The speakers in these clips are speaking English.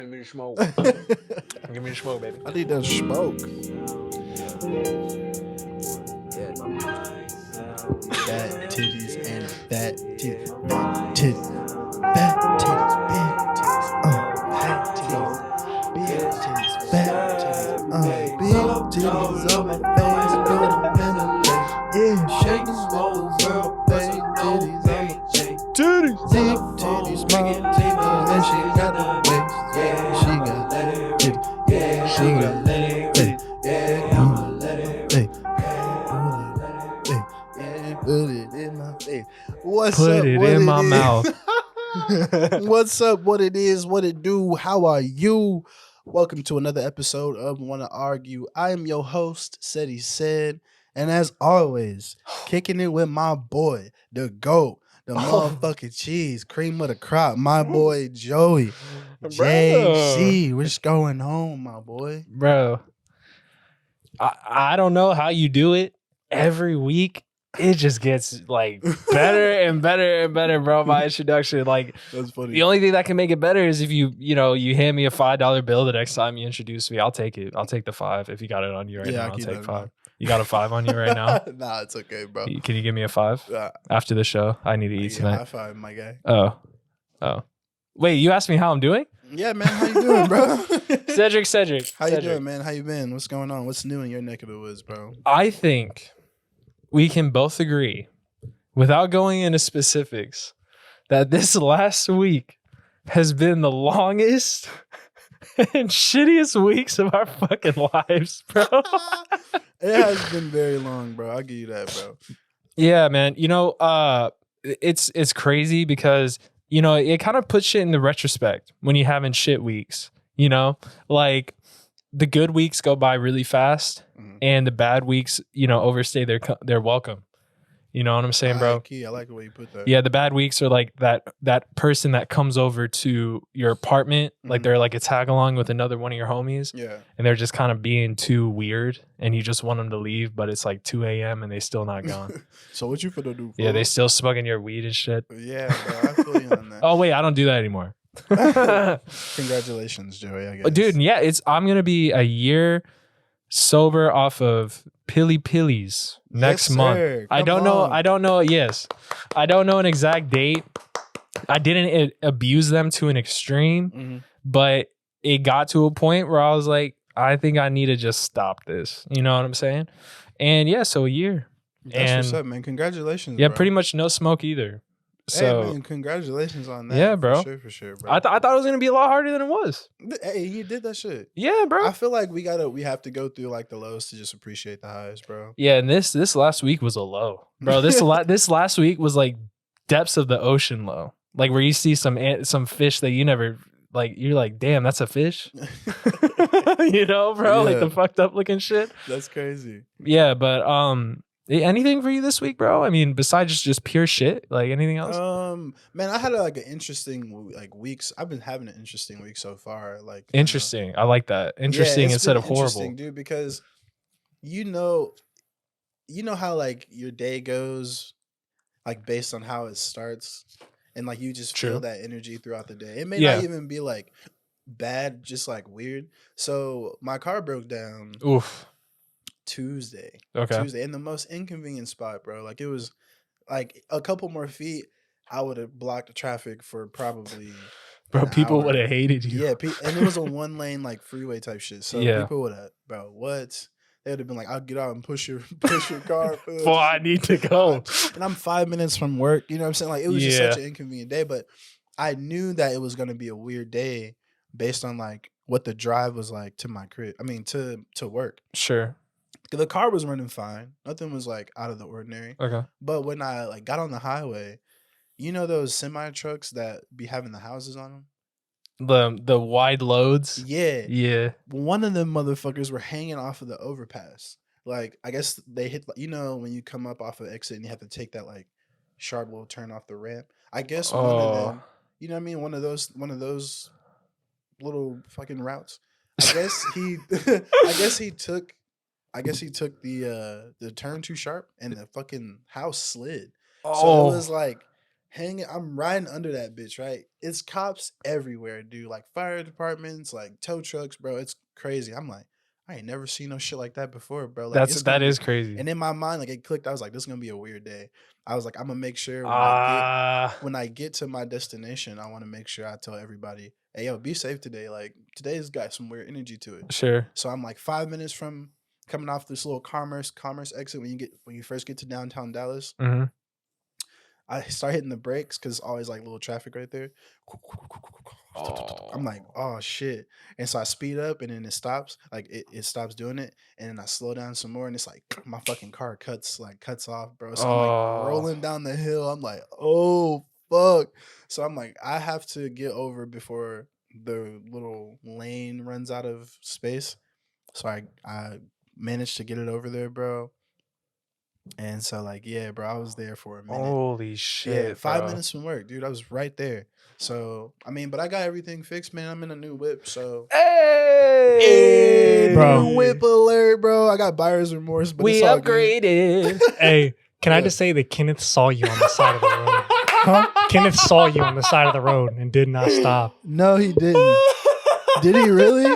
Give me the smoke. Give me the smoke, baby. I need that smoke. Fat titties and fat titties. Fat titties. Fat titties. Big titties. Fat titties. Big titties. Fat titties. Big titties on my face. Put them in the face. Yeah, shake them hoes on my face. Titties on my face. Titties. Big titties. Small titties. And she got the waist. Yeah, she got titties. Yeah, she got titties. Yeah, I'ma let it. Put it in my face. What's Put up? it What in it my is? mouth. What's up? What it is? What it do? How are you? Welcome to another episode of Wanna Argue. I am your host, Ced, and as always, kicking it with my boy, the GOAT, the motherfucking cheese, cream of the crop, my boy Joey. JC, what's going on, my boy? Bro, I don't know how you do it every week. It just gets like better and better and better, bro. My introduction, like That's funny. the only thing that can make it better is if you hand me a $5 bill the next time you introduce me. I'll take it. I'll take the $5 if you got it on you right now. I'll take $5. You got a $5 on you right now? Nah, it's okay, bro. Can you give me a $5 after the show? I need to eat tonight. High five, my guy. Oh. Wait, you asked me how I'm doing? Yeah, man. How you doing, bro? Cedric. How you doing, man? How you been? What's going on? What's new in your neck of the woods, bro? I think we can both agree, without going into specifics, that this last week has been the longest and shittiest weeks of our fucking lives, bro. It has been very long, bro. I'll give you that, bro. Yeah, man. It's crazy because it kind of puts shit into retrospect when you having shit weeks. Like the good weeks go by really fast, and the bad weeks, overstay their welcome. You know what I'm saying, bro? Key. I like the way you put that. Yeah, the bad weeks are like that person that comes over to your apartment, like they're like a tag along with another one of your homies. Yeah. And they're just kind of being too weird, and you just want them to leave, but it's like 2 a.m. and they still not gone. So what you finna do? Yeah, they still smoking your weed and shit. Yeah, bro. I feel you on that. Oh wait, I don't do that anymore. Congratulations, Joey. I guess. Dude, yeah, I'm gonna be a year sober off of pillies next month. I don't know. Yes, I don't know an exact date. I didn't abuse them to an extreme, but it got to a point where I was like, I think I need to just stop this. You know what I'm saying? And yeah, so a year. That's what's up, man. Congratulations. Yeah, bro. pretty much no smoke either. So, hey, man, congratulations on that. Yeah, bro. For sure, bro. I thought it was gonna be a lot harder than it was. Hey, you did that shit. Yeah, bro. I feel like we have to go through like the lows to just appreciate the highs, bro. Yeah, and this last week was a low, bro. This last week was like depths of the ocean low, like where you see some fish that you never like. You're like, damn, that's a fish. Bro, Yeah. like the fucked up looking shit. That's crazy. Yeah, but anything for you this week, bro? I mean, besides just pure shit, like anything else? Man, I had an interesting weeks. I've been having an interesting week so far. Like Interesting. I like that. Interesting instead of horrible, dude. Because you know how like your day goes, like based on how it starts, and like you just feel that energy throughout the day. It may not even be like bad, just like weird. So my car broke down. Oof. Tuesday in the most inconvenient spot, bro. Like it was like a couple more feet, I would have blocked the traffic for probably people would have hated you. Yeah, and it was a 1-lane like freeway type shit. So people would have, bro, what? They would have been like, I'll get out and push your car. Well, I need to go. And I'm 5 minutes from work. You know what I'm saying? Like it was just such an inconvenient day, but I knew that it was gonna be a weird day based on like what the drive was like to my crib. I mean to work. Sure. The car was running fine. Nothing was like out of the ordinary. Okay. But when I like got on the highway, you know those semi trucks that be having the houses on them? The wide loads? Yeah. Yeah. One of them motherfuckers were hanging off of the overpass. Like I guess they hit, when you come up off of exit and you have to take that like sharp little turn off the ramp. I guess one of them, you know what I mean? One of those little fucking routes. I guess he took the turn too sharp and the fucking house slid. So it was like hanging. I'm riding under that bitch, right? It's cops everywhere, dude. Like fire departments, like tow trucks, bro. It's crazy. I'm like, I ain't never seen no shit like that before, bro. Like That is crazy. And in my mind, like it clicked. I was like, this is gonna be a weird day. I was like, I'm gonna make sure when I get to my destination, I want to make sure I tell everybody, hey, yo, be safe today. Like today's got some weird energy to it. Sure. So I'm like 5 minutes from coming off this little commerce exit when you first get to downtown Dallas. Mm-hmm. I start hitting the brakes because it's always like little traffic right there. I'm like, oh shit. And so I speed up and then it stops. Like it stops doing it. And then I slow down some more and it's like my fucking car cuts off, bro. So I'm like rolling down the hill. I'm like, oh fuck. So I'm like, I have to get over before the little lane runs out of space. So I managed to get it over there, bro. And so, like, yeah, bro, I was there for a minute. Holy shit. Yeah, 5 minutes from work, dude. I was right there. So, I mean, but I got everything fixed, man. I'm in a new whip, so. Hey, bro. New whip alert, bro. I got buyer's remorse, but we it's all upgraded. Hey, can I just say that Kenneth saw you on the side of the road? Huh? Kenneth saw you on the side of the road and did not stop. No, he didn't. Did he really?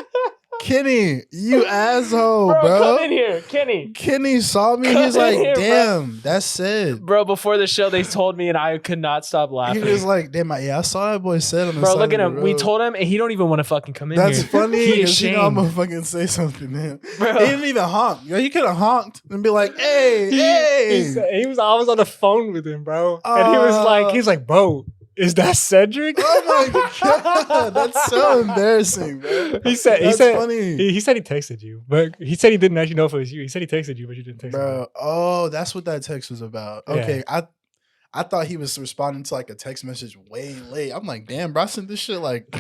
Kenny, you asshole, bro. Come in here, Kenny. Kenny saw me. He's like, damn, that's Ced. Bro, before the show, they told me and I could not stop laughing. He was like, damn, I saw that boy Ced on the bro, side look at of him. the We road. told him and he don't even want to fucking come in That's here. funny. He is Because you know I'm gonna fucking say something to him. Bro. He didn't even honk. Yo, he could have honked and be like, hey, hey. I was on the phone with him, bro. And he's like, bro, is that Cedric? Oh my god, that's so embarrassing, bro. He said funny. He said he texted you, but he said he didn't actually know if it was you. He said he texted you, but you didn't text him. Bro, oh, that's what that text was about. Okay, Yeah. I thought he was responding to like a text message way late. I'm like, damn, bro, I sent this shit like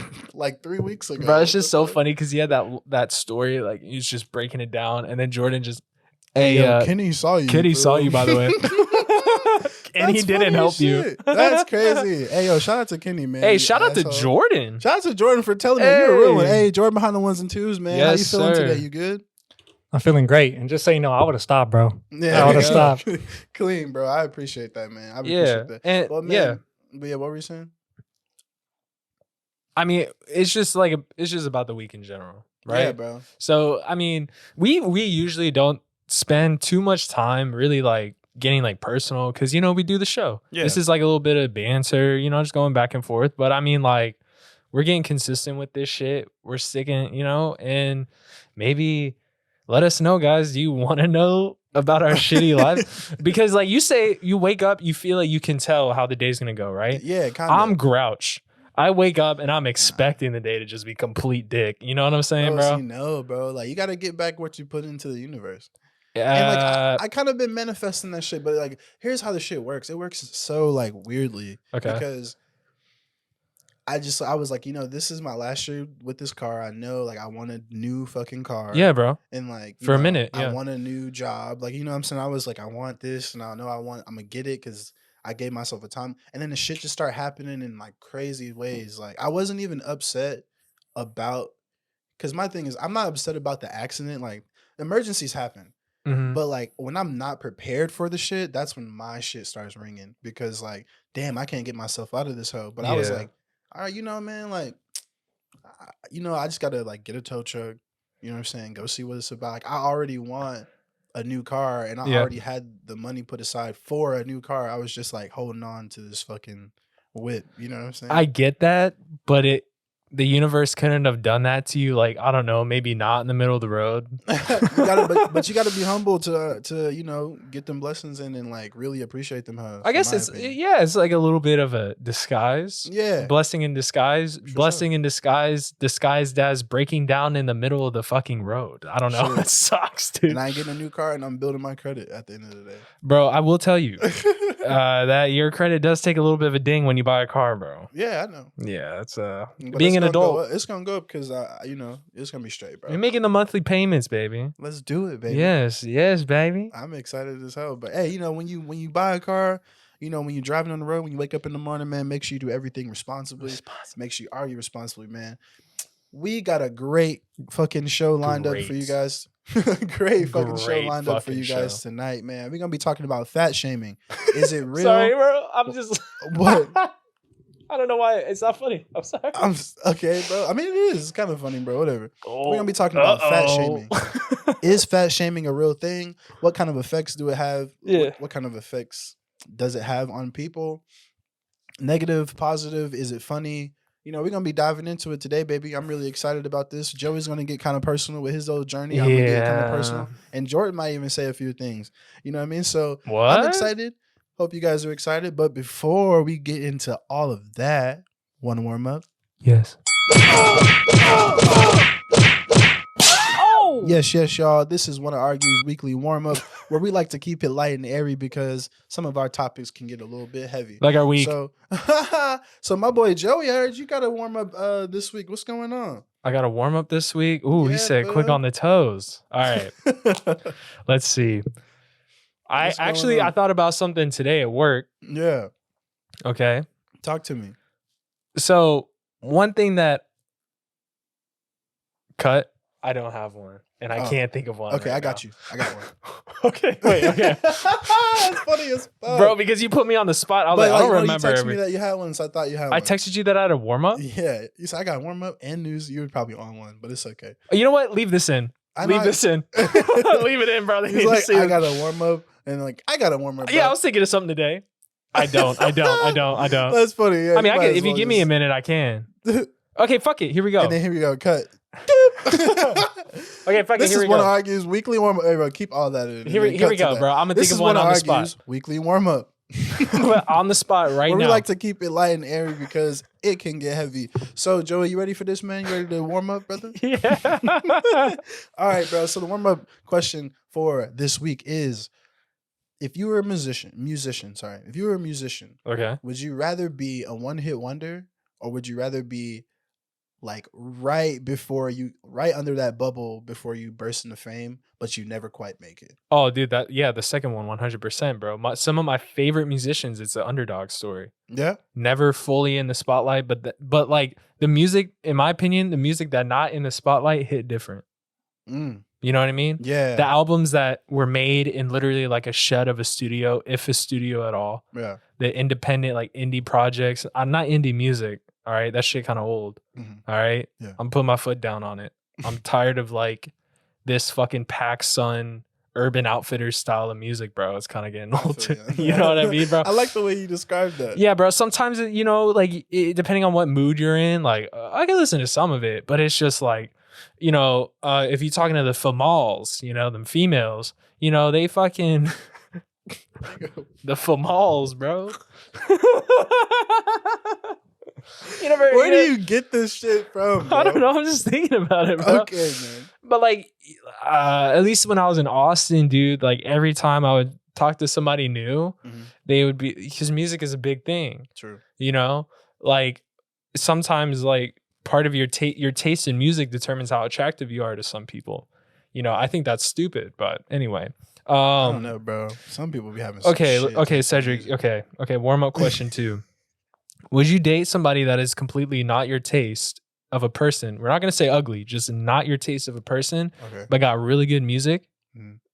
3 weeks ago. Bro, it's just so funny because he had that story, like he's just breaking it down, and then Jordan just, hey, yo, Kenny saw you. Kenny saw you, by the way. And That's he didn't funny help as you. shit. That's crazy. Hey, yo, shout out to Kenny, man. Hey, You shout out to asshole. Jordan. Shout out to Jordan for telling me you're a real one. Hey. Hey, Jordan behind the ones and twos, man. How you Yes, feeling sir. today? You good? I'm feeling great. And just so you know, I would have stopped, bro. Yeah, I would've stopped. Clean, bro. I appreciate that, man. I Yeah, appreciate that. and Well, man, but yeah, what were you saying? I mean, it's just about the week in general, right? Yeah, bro. So, I mean, we usually don't spend too much time really like getting like personal because, you know, we do the show. Yeah. This is like a little bit of banter, you know, just going back and forth. But I mean, like, we're getting consistent with this shit. We're sticking, you know, and maybe let us know, guys. Do you want to know about our shitty life? Because like you say, you wake up, you feel like you can tell how the day's going to go, right? Yeah, kind of. I'm grouch. I wake up and I'm expecting the day to just be complete dick. You know what I'm saying, bro? See, no, bro. Like, you got to get back what you put into the universe. Yeah. And like, I kind of been manifesting that shit, but like, here's how the shit works. It works so like weirdly. Okay. Because I was like, you know, this is my last year with this car. I know, like, I want a new fucking car. Yeah, bro. And like, For a minute, yeah. I want a new job. Like, you know what I'm saying? I was like, I want this, and I know I'm gonna get it because I gave myself a time. And then the shit just started happening in like crazy ways. Like, I wasn't even upset about, because my thing is, I'm not upset about the accident. Like, emergencies happen. Mm-hmm. But like, when I'm not prepared for the shit, that's when my shit starts ringing. Because like, damn, I can't get myself out of this hole. But I was Yeah. like, all right, you know, man, like, I just gotta like get a tow truck. You know what I'm saying? Go see what it's about. Like, I already want a new car, and I already had the money put aside for a new car. I was just like holding on to this fucking whip. You know what I'm saying? I get that, but the universe couldn't have done that to you. Like, I don't know, maybe not in the middle of the road. but you gotta be humble to you know, get them blessings in and like really appreciate them. I guess it's like a little bit of a disguise. Yeah. Blessing in disguise. Blessing in disguise, disguised as breaking down in the middle of the fucking road. I don't know. Sure. It sucks, dude. And I ain't getting a new car, and I'm building my credit at the end of the day. Bro, I will tell you, that your credit does take a little bit of a ding when you buy a car, bro. Yeah, I know. Yeah, that's But being it's an gonna adult. go up. It's gonna go up because you know, it's gonna be straight, bro. You're making the monthly payments, baby. Let's do it, baby. Yes, baby. I'm excited as hell. But hey, you know, when you buy a car, you know, when you're driving on the road, when you wake up in the morning, man, make sure you do everything responsibly. Make sure you argue responsibly, man. We got a great fucking show lined up for you guys. Great fucking show Great lined up for fucking you guys show. tonight, man. We're gonna be talking about fat shaming. Is it real? Sorry, bro. I'm just What? I don't know why it's not funny. I'm sorry. Okay, bro. I mean, it is. It's kind of funny, bro. Whatever. Oh, We're gonna be talking about fat shaming. Is fat shaming a real thing? What kind of effects do it have? Yeah. What kind of effects does it have on people? Negative, positive? Is it funny? You know, we're gonna be diving into it today, baby. I'm really excited about this. Joey's gonna get kind of personal with his old journey. I'm gonna get kind of personal, and Jordan might even say a few things. You know what I mean? So What? I'm excited. Hope you guys are excited. But before we get into all of that, want to warm up? Yes. Yes, y'all. This is One to Argue's weekly warm up, where we like to keep it light and airy because some of our topics can get a little bit heavy. Like our week. So my boy Joey, I heard you got to warm up this week. What's going on? I got to warm up this week. Ooh, Yeah, he said quick on the toes. All right. Let's see. I thought about something today at work. Yeah. Okay. Talk to me. So one thing that I don't have one, and I can't think of one. Okay, right I got now. you. I got one. Okay, wait, okay. That's funny as fuck. Bro, because you put me on the spot. I was I don't remember. You texted me that you had one, so I thought you had one. I texted you that I had a warm up. Yeah. You said I got warm up and news. You were probably on one, but it's okay. You know what? Leave this in. Leave this in. Leave it in, bro. He's like, I got a warm up, and like, I got a warm up. Yeah, I was thinking of something today. I don't. That's funny. Yeah, I mean, if you give me a minute, I can. Okay, fuck it. Here we go. And then here we go. Cut. Okay, fuck it. This Here is we One go. to Argue's weekly warm up. Hey, bro, keep all that in. Here we go, bro. I'm gonna think of one on the spot. Weekly warm up. On the spot right now. now. We like to keep it light and airy because it can get heavy. So, Joey, you ready for this, man? You ready to warm up, brother? Yeah. All right, bro. So the warm up question for this week is: if you were a musician, Okay. would you rather be a one-hit wonder, or would you rather be like right under that bubble before you burst into fame, but you never quite make it? Oh, dude, the second one, 100%, bro. Some of my favorite musicians, it's an underdog story. Yeah. Never fully in the spotlight, but like the music, in my opinion, the music that not in the spotlight hit different. Mm. You know what I mean? Yeah. The albums that were made in literally like a shed of a studio, if a studio at all. Yeah. The independent, like indie projects. I'm not indie music. All right. That shit kind of old. Mm-hmm. All right. Yeah. I'm putting my foot down on it. I'm tired of like this fucking PacSun Urban Outfitters style of music, bro. It's kind of getting old. You know what I mean, bro? I like the way you described that. Yeah, bro. Sometimes, depending on what mood you're in, like I can listen to some of it, but it's just like, if you're talking to the females, them females, they fucking the females, bro. Where do you get this shit from, bro? I don't know. I'm just thinking about it, bro. Okay, man. But like, at least when I was in Austin, dude, like every time I would talk to somebody new, they would be, because music is a big thing. True. Like sometimes like part of your taste in music determines how attractive you are to some people. I think that's stupid, but anyway. I don't know, bro. Some people be having okay, Cedric. Okay. Warm up question 2. Would you date somebody that is completely not your taste of a person? We're not going to say ugly, just not your taste of a person, but got really good music,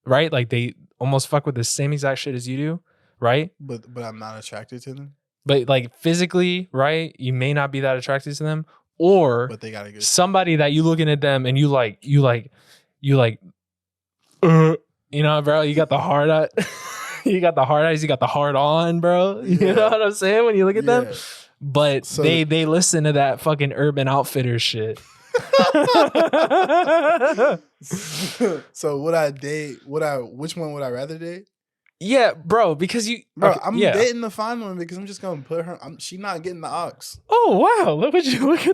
right? Like they almost fuck with the same exact shit as you do, right? But I'm not attracted to them. But like physically, right? You may not be that attracted to them, or but they got a good somebody that you looking at them and you like, bro, you got the hard eye. You got the hard eyes, you got the hard on, bro. You know what I'm saying when you look at them? But so they listen to that fucking Urban Outfitters shit. So would I date? Which one would I rather date? Yeah, bro, because I'm dating the fine one because I'm just gonna put her. She not getting the ox. Oh wow, look at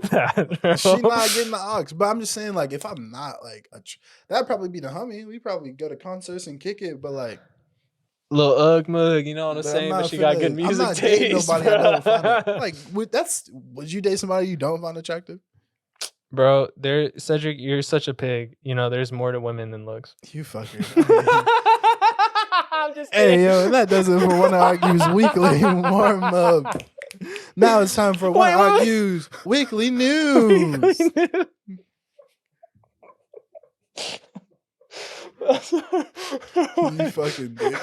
that. Bro. She not getting the ox, but I'm just saying, like, if I'm not like that'd probably be the homie. We probably go to concerts and kick it, but like. Little Ugg mug, you know what I'm saying? But she got good music I'm not taste. Dating nobody I don't find like, would you date somebody you don't find attractive? Bro, Cedric, you're such a pig. There's more to women than looks. You fucker. I'm just kidding. Hey, yo, that does it for One to Argue's weekly warm up. Now it's time for One to Argue's weekly news. You fucking dick.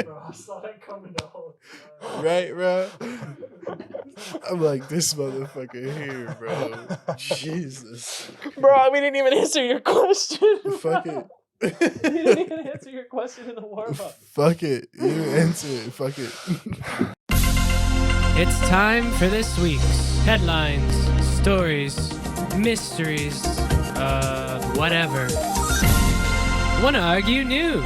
Bro, I saw that coming the whole time. Right, bro? I'm like, this motherfucker here, bro. Jesus. Bro, we didn't even answer your question. Fuck it. You didn't even answer your question in the warm-up. Fuck it. You answer it. Fuck it. It's time for this week's headlines, stories, mysteries, whatever. Wanna argue news?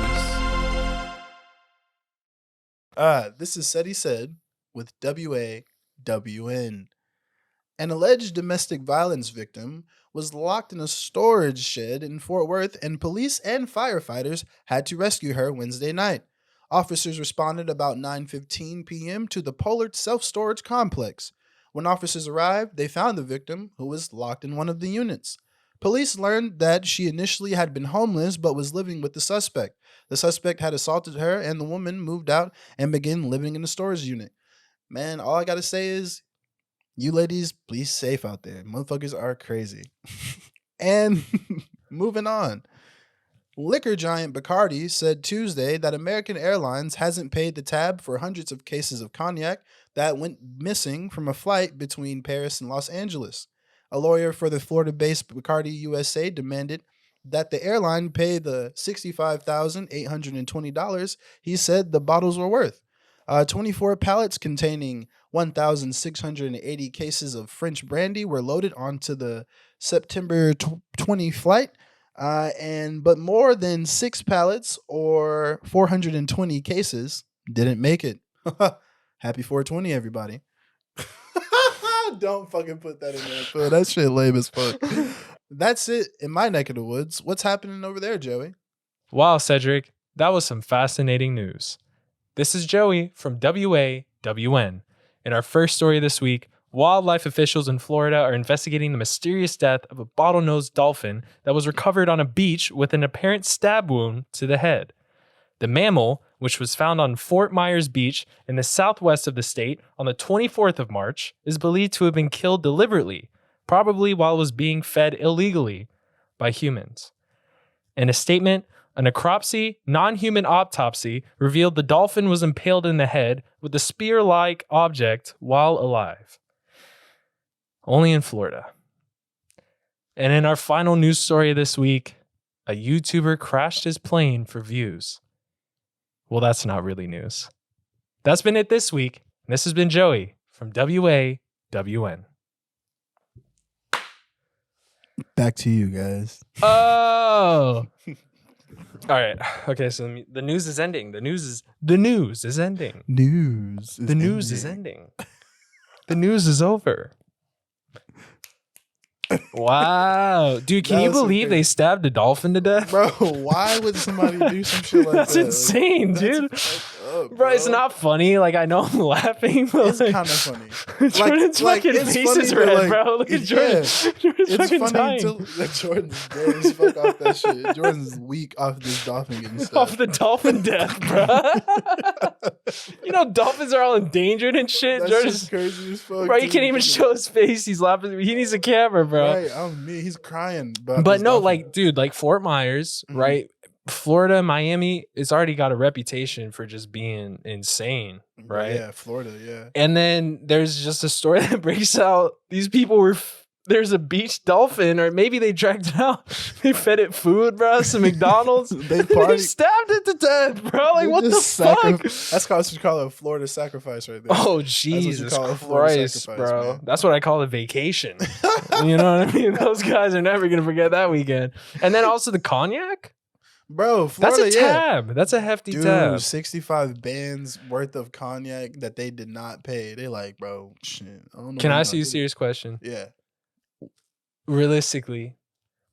This is Ced with WAWN. An alleged domestic violence victim was locked in a storage shed in Fort Worth, and police and firefighters had to rescue her Wednesday night. Officers responded about 9:15 p.m. to the Pollard Self-Storage Complex. When officers arrived, they found the victim, who was locked in one of the units. Police learned that she initially had been homeless but was living with the suspect. The suspect had assaulted her, and the woman moved out and began living in the storage unit. Man, all I gotta say is, you ladies, please safe out there. Motherfuckers are crazy. And moving on. Liquor giant Bacardi said Tuesday that American Airlines hasn't paid the tab for hundreds of cases of cognac that went missing from a flight between Paris and Los Angeles. A lawyer for the Florida-based Bacardi USA demanded that the airline pay the $65,820 he said the bottles were worth. 24 pallets containing 1,680 cases of French brandy were loaded onto the September 20 flight, but more than 6 pallets or 420 cases didn't make it. Happy 420, everybody. Don't fucking put that in there, Phil. That shit lame as fuck. That's it in my neck of the woods. What's happening over there, Joey? Wow, Cedric, that was some fascinating news. This is Joey from WAWN. In our first story this week, wildlife officials in Florida are investigating the mysterious death of a bottlenose dolphin that was recovered on a beach with an apparent stab wound to the head. The mammal, which was found on Fort Myers Beach in the southwest of the state on the 24th of March, is believed to have been killed deliberately, probably while it was being fed illegally by humans. In a statement, a necropsy, non-human autopsy revealed the dolphin was impaled in the head with a spear-like object while alive. Only in Florida. And in our final news story this week, a YouTuber crashed his plane for views. Well, that's not really news. That's been it this week. This has been Joey from WAWN. Back to you guys. Oh. All right. Okay, so the news is ending. The news is ending. The news is ending. The news is over. Wow. Dude, can you believe they stabbed a dolphin to death? Bro, why would somebody do some shit like That's that? insane, dude. Up, bro, it's not funny. Like, I know I'm laughing, but it's like, kind of funny. Jordan's fucking it's face is funny, red, bro. Look at Jordan. Jordan's It's fucking funny dying. that Jordan's dead as fuck off that shit. Jordan's weak off this dolphin getting stabbed. Off the dolphin death, bro. You know, dolphins are all endangered and shit. That's Jordan's just crazy as fuck. bro, you dude. can't even show his face. He's laughing. He needs a camera, bro. Right, he's crying. About But this no, dolphin. like, dude, like Fort Myers, Mhm. right? Florida, Miami, it's already got a reputation for just being insane, right? Yeah, Florida, yeah. And then there's just a story that breaks out. These people were, there's a beach dolphin, or maybe they dragged it out. They fed it food, bro, some McDonald's. They and they party. stabbed it to death, bro. Like, They what the just fuck? That's what you call a Florida sacrifice right there. Oh, you Jesus call a Florida Christ, sacrifice, bro. man. That's what I call a vacation. You know what I mean? Those guys are never going to forget that weekend. And then also the cognac. Bro, Florida, That's a yeah. tab. That's a hefty Dude, tab. 65 bands worth of cognac that they did not pay. They like, bro, shit. I don't know Can what I I'm ask you a gonna do. serious question? Yeah. Realistically,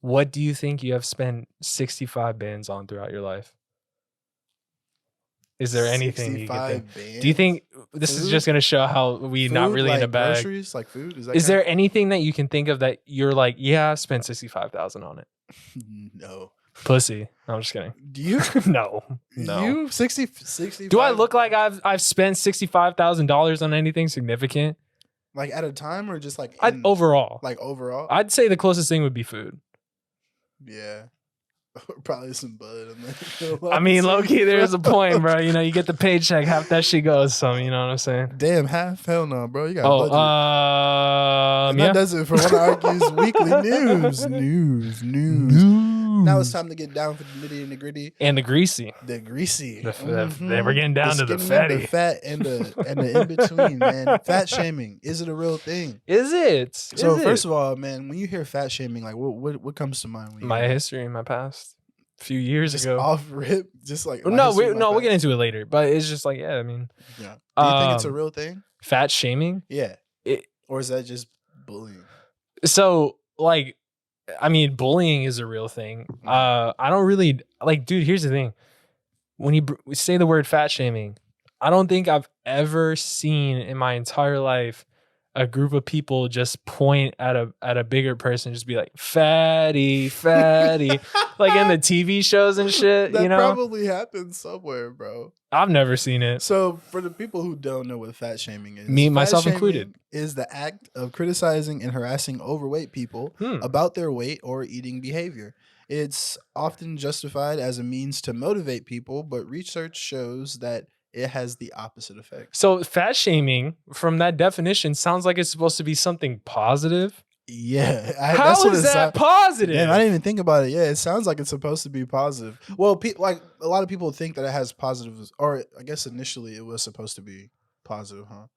what do you think you have spent 65 bands on throughout your life? Is there anything you can think? 65 bands? Do you think this is Food? just going to show how we not Food, really in a like bag? groceries, like food? Is that Is there count? anything that you can think of that you're like, yeah, I spent 65,000 on it? No. Pussy. No, I'm just kidding. Do you? No. You 65? Do I look like I've spent $65,000 on anything significant? like at a time or just like Overall. like overall? I'd say the closest thing would be food. Yeah. Probably some bud. I mean, low key, there's a point, bro. You know, you get the paycheck, half that shit goes some. You know what I'm saying? Damn, half? Hell no, bro. You got budget. And Yeah. that does it for One Argues Weekly News. Now it's time to get down for the nitty and the gritty. And the greasy. The greasy. We're getting down to the fatty. The fat and the in between, man. Fat shaming. Is it a real thing? Is it? First of all, man, when you hear fat shaming, like what comes to mind? My history in my past. A few years ago. Off rip. Just like we'll get into it later. But it's just like, yeah, I mean. Yeah. Do you think it's a real thing? Fat shaming? Yeah. Or is that just bullying? So, like, I mean, bullying is a real thing. I don't really like, dude. Here's the thing: when you say the word fat shaming, I don't think I've ever seen in my entire life a group of people just point at a bigger person, just be like fatty, like in the TV shows and shit. That you know, probably happens somewhere, bro. I've never seen it. So for the people who don't know what fat shaming is, myself included, is the act of criticizing and harassing overweight people about their weight or eating behavior. It's often justified as a means to motivate people, but research shows that it has the opposite effect. So fat shaming, from that definition, sounds like it's supposed to be something positive. Yeah. How is that positive? Damn, I didn't even think about it. Yeah, it sounds like it's supposed to be positive. Well, like a lot of people think that it has positives, or I guess initially it was supposed to be positive, huh?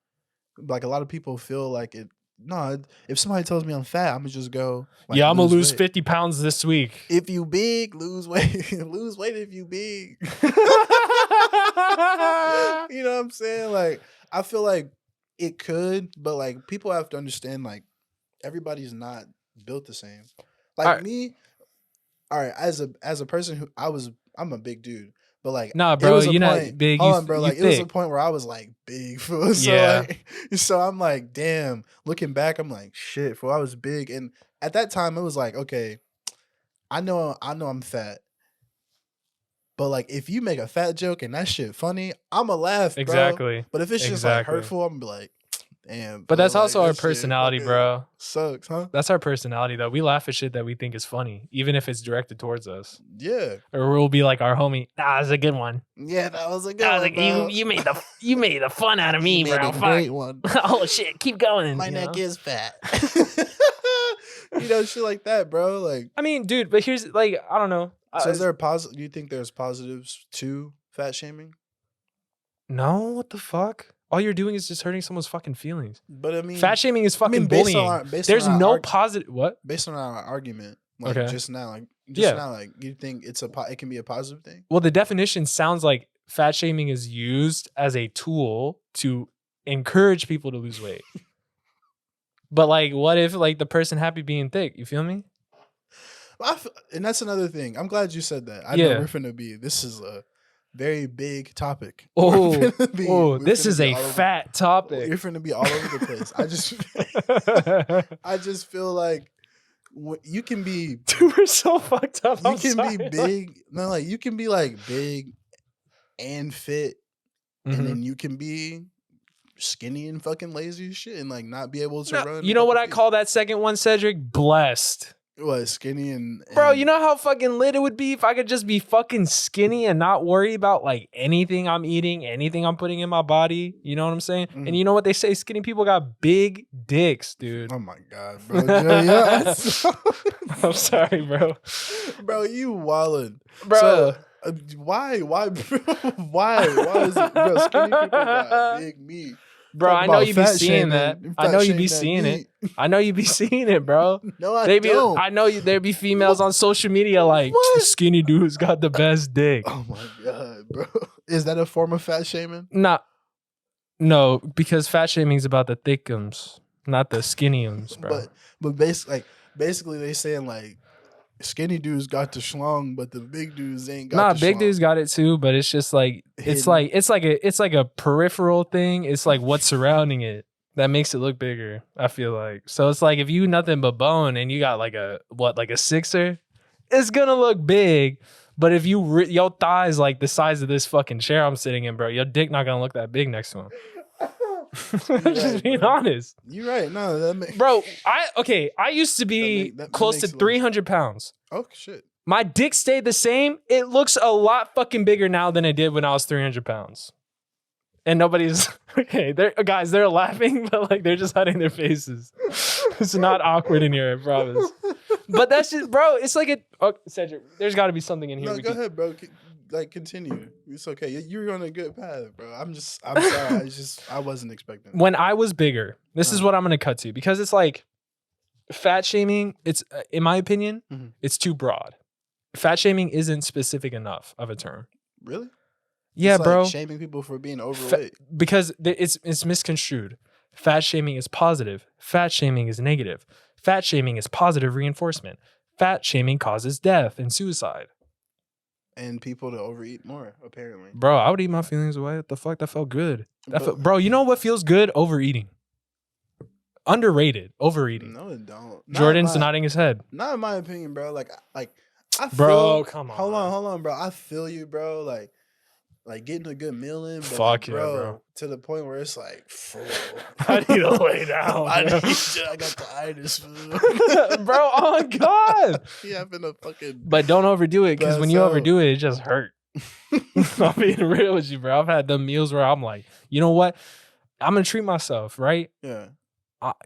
Like a lot of people feel like it. No, if somebody tells me I'm fat, I'm gonna just go. Like, yeah, I'm gonna lose weight. 50 pounds this week. If you big, lose weight. Lose weight if you big. You know what I'm saying? Like, I feel like it could, but like people have to understand, like everybody's not built the same. Like me, all right, as a person who I'm a big dude. But like, nah, bro, you're not big. Hold on, bro. Like, it was a point where I was like big, fool. So yeah. So I'm like, damn. Looking back, I'm like, shit, fool. I was big, and at that time, it was like, okay, I know I'm fat, but like, if you make a fat joke and that shit funny, I'ma laugh, bro. Exactly. But if it's just like hurtful, I'm gonna be like, damn. But that's like, also our personality, bro. Sucks, huh? That's our personality, though. We laugh at shit that we think is funny, even if it's directed towards us. Yeah. Or we'll be like our homie. That was a good one. Yeah, that was a good one. Like, you made the fun out of me, you bro. Made a great one. Oh shit, keep going. My neck is fat. Shit like that, bro. Like, I mean, dude, but here's like, I don't know. So is there do you think there's positives to fat shaming? No, what the fuck? All you're doing is just hurting someone's fucking feelings. But I mean, fat shaming is fucking bullying. There's no positive. What? Based on our argument, like just now, you think it can be a positive thing? Well, the definition sounds like fat shaming is used as a tool to encourage people to lose weight. But like, what if like the person happy being thick? You feel me? And that's another thing. I'm glad you said that. I know we're finna be. This is a very big topic. This is a fat topic. You're finna be all over the place. I just feel like you can be. Dude, we're so fucked up. You can be big. No, like you can be like big and fit, and then you can be skinny and fucking lazy as shit, and like not be able to run. You know what I call that second one, Cedric? Blessed. What, skinny and bro, you know how fucking lit it would be if I could just be fucking skinny and not worry about like anything I'm eating, anything I'm putting in my body. You know what I'm saying? And you know what they say? Skinny people got big dicks, dude. Oh my god, bro. Yeah. I'm sorry, bro. Bro, you wildin', bro. So, why is it, bro? Skinny people got big meat. Bro, I know you be seeing that. I know you be seeing it. I know you be seeing it, bro. No, I don't. I know there be females on social media like, skinny dude's got the best dick. Oh my god, bro. Is that a form of fat shaming? No, because fat shaming is about the thickums, not the skinnyums, bro. But basically they saying like, skinny dudes got the schlong, but the big dudes ain't got the big schlong. Dudes got it too, but it's just like it's like a peripheral thing. It's like what's surrounding it that makes it look bigger, I feel like. So it's like if you nothing but bone and you got like a sixer, it's gonna look big. But if your thighs like the size of this fucking chair I'm sitting in, bro, your dick not gonna look that big next to him. Just being honest. You're right. No, that makes bro. I used to be close to 300 pounds. Oh shit. My dick stayed the same. It looks a lot fucking bigger now than it did when I was 300 pounds. And nobody's okay. They're laughing, but like they're just hiding their faces. It's not awkward in here, I promise. But that's just, bro. It's like Cedric. There's got to be something in here. No, go ahead, bro. Like continue. It's okay. You're on a good path, bro. I'm sorry. I wasn't expecting. When I was bigger, this is what I'm gonna cut to because it's like fat shaming. It's in my opinion, it's too broad. Fat shaming isn't specific enough of a term. Really? Yeah, it's bro. Like shaming people for being overweight because it's misconstrued. Fat shaming is positive. Fat shaming is negative. Fat shaming is positive reinforcement. Fat shaming causes death and suicide. And people to overeat more, apparently. Bro, I would eat my feelings away. What the fuck? That felt good. Bro, you know what feels good? Overeating. Underrated. Overeating. No, it don't. Jordan's nodding his head. Not in my opinion, bro. Like I feel, bro, come on. Hold on, bro. I feel you, bro. Like getting a good meal in, but fuck like, yeah, bro. To the point where it's like, I need to lay down. I got the itis food. Bro, oh God. You having a fucking. But don't overdo it, because when you overdo it, it just hurt. I'm being real with you, bro. I've had them meals where I'm like, you know what? I'm gonna treat myself, right? Yeah.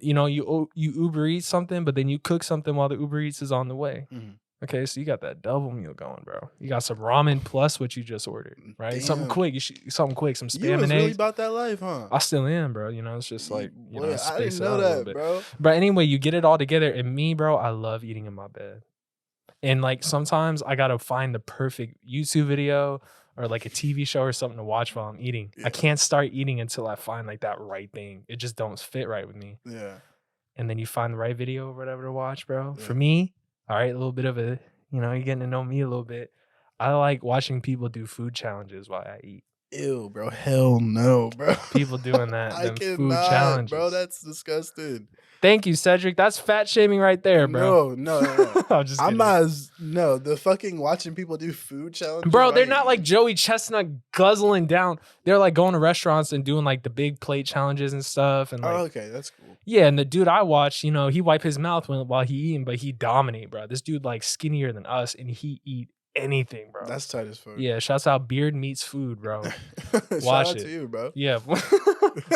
You Uber Eats something, but then you cook something while the Uber Eats is on the way. Mm-hmm. Okay, so you got that double meal going, bro. You got some ramen plus what you just ordered, right? Damn. Something quick. Some spam you was and really eggs. about that life, huh? I still am, bro. It's just like, I didn't know that, bro. But anyway, you get it all together. And me, bro, I love eating in my bed. And like sometimes I gotta find the perfect YouTube video or like a TV show or something to watch while I'm eating. Yeah. I can't start eating until I find like that right thing. It just don't fit right with me. Yeah. And then you find the right video or whatever to watch, bro. Yeah. For me, all right, a little bit of a, you're getting to know me a little bit. I like watching people do food challenges while I eat. Ew, bro. Hell no, bro. People doing that. I cannot, food challenges. Bro. That's disgusting. Thank you, Cedric. That's fat shaming right there, bro. No. I'm not the fucking watching people do food challenges. Bro, they're not like Joey Chestnut guzzling down. They're like going to restaurants and doing like the big plate challenges and stuff. And like, okay, that's cool. Yeah, and the dude I watch, he wipe his mouth while he eating, but he dominate, bro. This dude like skinnier than us, and he eat anything, bro. That's tight as fuck. Yeah, shouts out Beard Meets Food, bro. Shout out to you, bro. Yeah.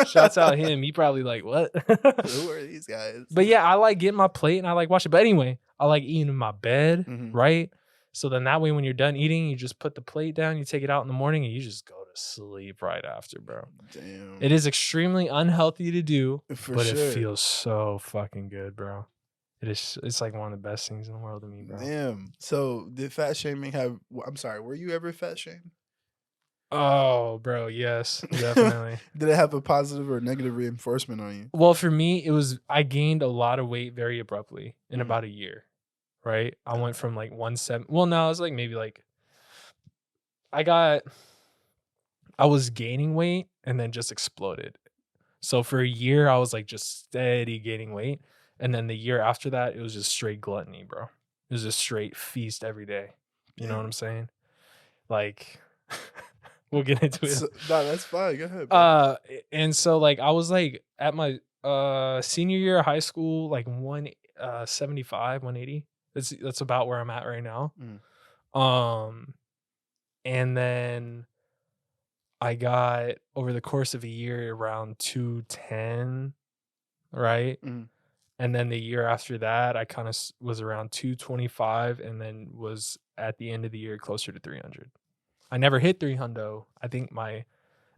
Shouts out him. He probably like, what? Who are these guys? But yeah, I like getting my plate and I like watching. But anyway, I like eating in my bed, right? So then that way when you're done eating, you just put the plate down, you take it out in the morning, and you just go to sleep right after, bro. Damn. It is extremely unhealthy to do, but sure. It feels so fucking good, bro. It's like one of the best things in the world to me, bro. Damn. So did fat shaming I'm sorry, were you ever fat shamed? Oh, bro, yes, definitely. Did it have a positive or negative reinforcement on you? Well, for me, I gained a lot of weight very abruptly in about a year, right? I went from like 170. Well, no, I was like maybe like I was gaining weight and then just exploded. So for a year, I was like just steady gaining weight. And then the year after that, it was just straight gluttony, bro. It was just straight feast every day. You know what I'm saying? Like... We'll get into it. No, that's fine. Go ahead. Bro. And so like I was like at my senior year of high school, like 175, 180. That's about where I'm at right now. And then I got over the course of a year around 210, right? And then the year after that, I kind of was around 225, and then was at the end of the year closer to 300. I never hit 300. I think my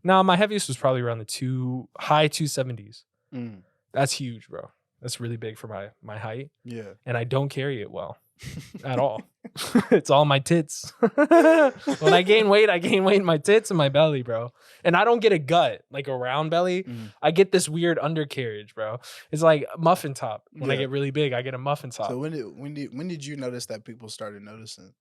heaviest was probably around the high 270s. That's huge, bro. That's really big for my height. Yeah. And I don't carry it well at all. It's all my tits. When I gain weight in my tits and my belly, bro. And I don't get a gut, like a round belly. I get this weird undercarriage, bro. It's like a muffin top. When I get really big, I get a muffin top. So when did you notice that people started noticing?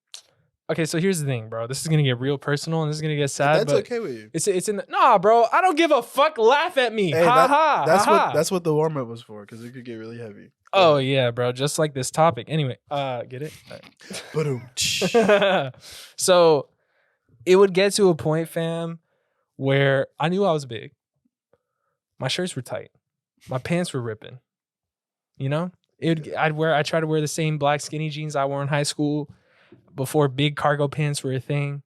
Okay, so here's the thing, bro. This is gonna get real personal and this is gonna get sad. That's okay with you. It's in the, nah, bro. I don't give a fuck. Laugh at me. Hey, that's what the warm up was for, because it could get really heavy. Oh yeah, bro. Just like this topic. Anyway, get it? Right. So it would get to a point, fam, where I knew I was big. My shirts were tight. My pants were ripping. I'd try to wear the same black skinny jeans I wore in high school. before big cargo pants were a thing.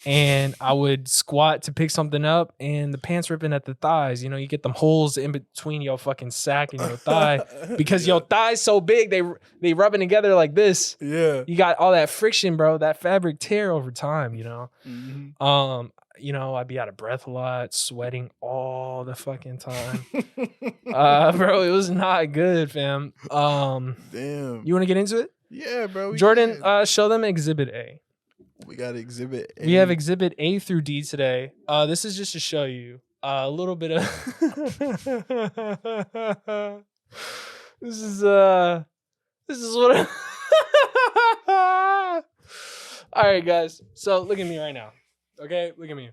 And I would squat to pick something up, and the pants ripping at the thighs. You know, you get them holes in between your fucking sack and your thigh because your thigh's so big, they rubbing together like this. Yeah. You got all that friction, bro. That fabric tear over time. You know. Mm-hmm. You know, I'd be out of breath a lot, sweating all the fucking time. Bro, it was not good, fam. Damn. You want to get into it? Yeah, bro. Jordan, show them Exhibit A. We got Exhibit A. We have Exhibit A through D today. This is just to show you a little bit of. This is what. All right, guys. So look at me right now. Okay, look at me.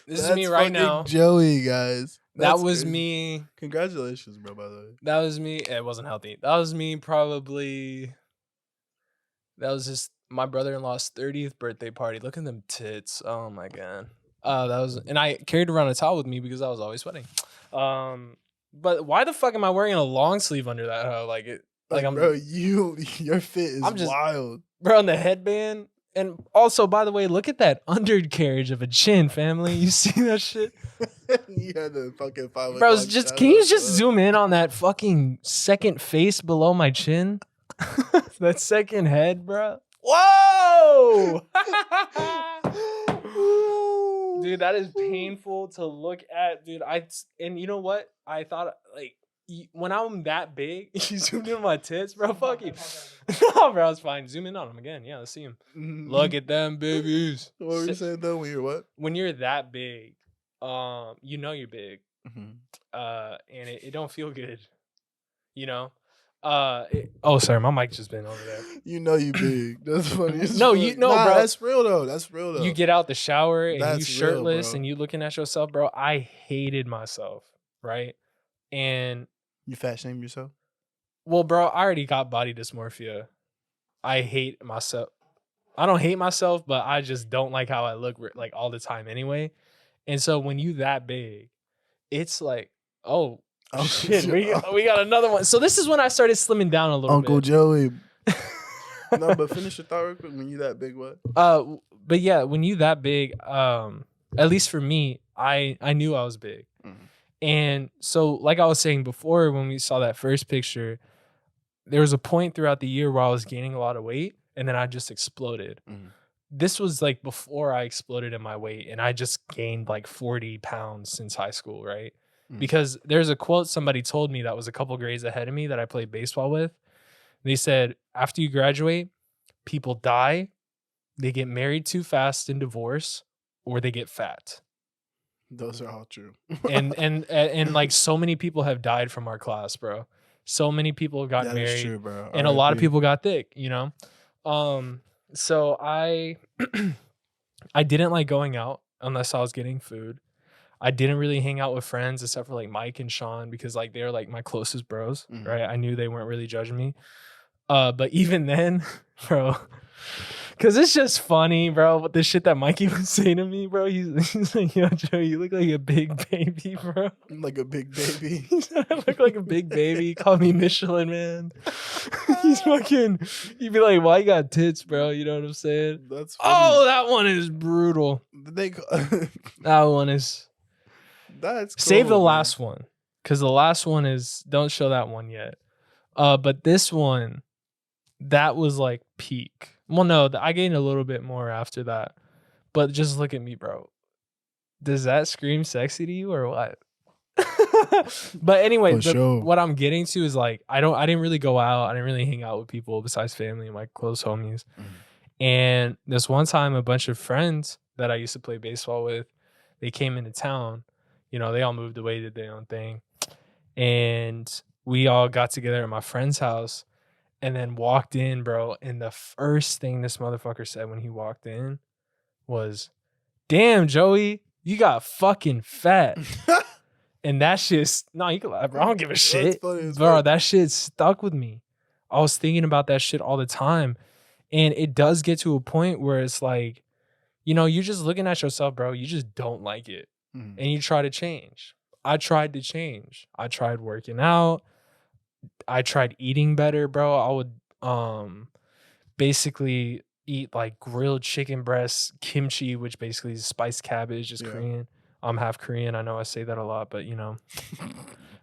This is me right now. Joey, guys. That was me. Congratulations, bro. By the way, that was me. It wasn't healthy. That was me. Probably. That was just my brother-in-law's 30th birthday party. Look at them tits. Oh my god. That was, and I carried around a towel with me because I was always sweating. But why the fuck am I wearing a long sleeve under that? Like it. Like I'm. Bro, your fit is wild. Bro, on the headband. And also, by the way, look at that undercarriage of a chin, family. You see that shit? You had the fucking 5 Bro, can you just zoom in on that fucking second face below my chin? That second head, bro. Whoa! Dude, that is painful to look at, dude. And you know what? I thought, like, when I'm that big, you zoomed in on my tits, bro. Fuck you. No, bro, it's fine. Zoom in on them again. Yeah, let's see them. Look at them, babies. What were you saying though? When you're what? When you're that big, you know you're big, and it don't feel good, you know. Oh, sorry, my mic just been over there. You know you big. That's funny. No, bro. That's real though. That's real though. You get out the shower and That's you shirtless real, and you looking at yourself, bro. I hated myself, right? And you fat shame yourself? Well, bro, I already got body dysmorphia. I hate myself. I don't hate myself, but I just don't like how I look like all the time anyway. And so when you that big, it's like, oh shit, we got another one. So this is when I started slimming down a little Uncle bit. Joey. No, but finish your thought real quick. When you that big, what? But yeah, when you that big, at least for me, I knew I was big. And so, like I was saying before, when we saw that first picture, there was a point throughout the year where I was gaining a lot of weight, and then I just exploded. This was like before I exploded in my weight, and I just gained like 40 pounds since high school, right? Because there's a quote somebody told me that was a couple grades ahead of me that I played baseball with. They said, after you graduate, people die, they get married too fast and divorce, or they get fat. Those are all true. and like so many people have died from our class, bro. So many people got married. That is true, bro. And a lot of people got thick, you know? So I didn't like going out unless I was getting food. I didn't really hang out with friends except for like Mike and Sean because like they're like my closest bros, right? I knew they weren't really judging me. But even then, bro, because it's just funny, bro, what the shit that Mikey would say to me, bro. He's like, yo, Joe, you look like a big baby, bro. Like a big baby. I look like a big baby. He called me Michelin, man. He's fucking, he'd be like, why you got tits, bro? You know what I'm saying? That's funny. Oh, that one is brutal. That one is. That's cool, save the last one. Because the last one is, don't show that one yet. But this one, that was like peak. Well, no, I gained a little bit more after that. But just look at me, bro. Does that scream sexy to you or what? But anyway, what I'm getting to is like, I didn't really go out. I didn't really hang out with people besides family and my close homies. And this one time, a bunch of friends that I used to play baseball with, they came into town. You know, they all moved away, did their own thing. And we all got together at my friend's house and then walked in, bro. And the first thing this motherfucker said when he walked in was, damn, Joey, you got fucking fat. And that shit's, no, you can laugh, bro. I don't give a shit. Bro, that shit stuck with me. I was thinking about that shit all the time. And it does get to a point where it's like, you know, you're just looking at yourself, bro. You just don't like it. And you try to change. I tried to change. I tried working out. I tried eating better, bro. I would basically eat like grilled chicken breasts, kimchi, which basically is spiced cabbage, is Korean. I'm half Korean. I know I say that a lot, but you know,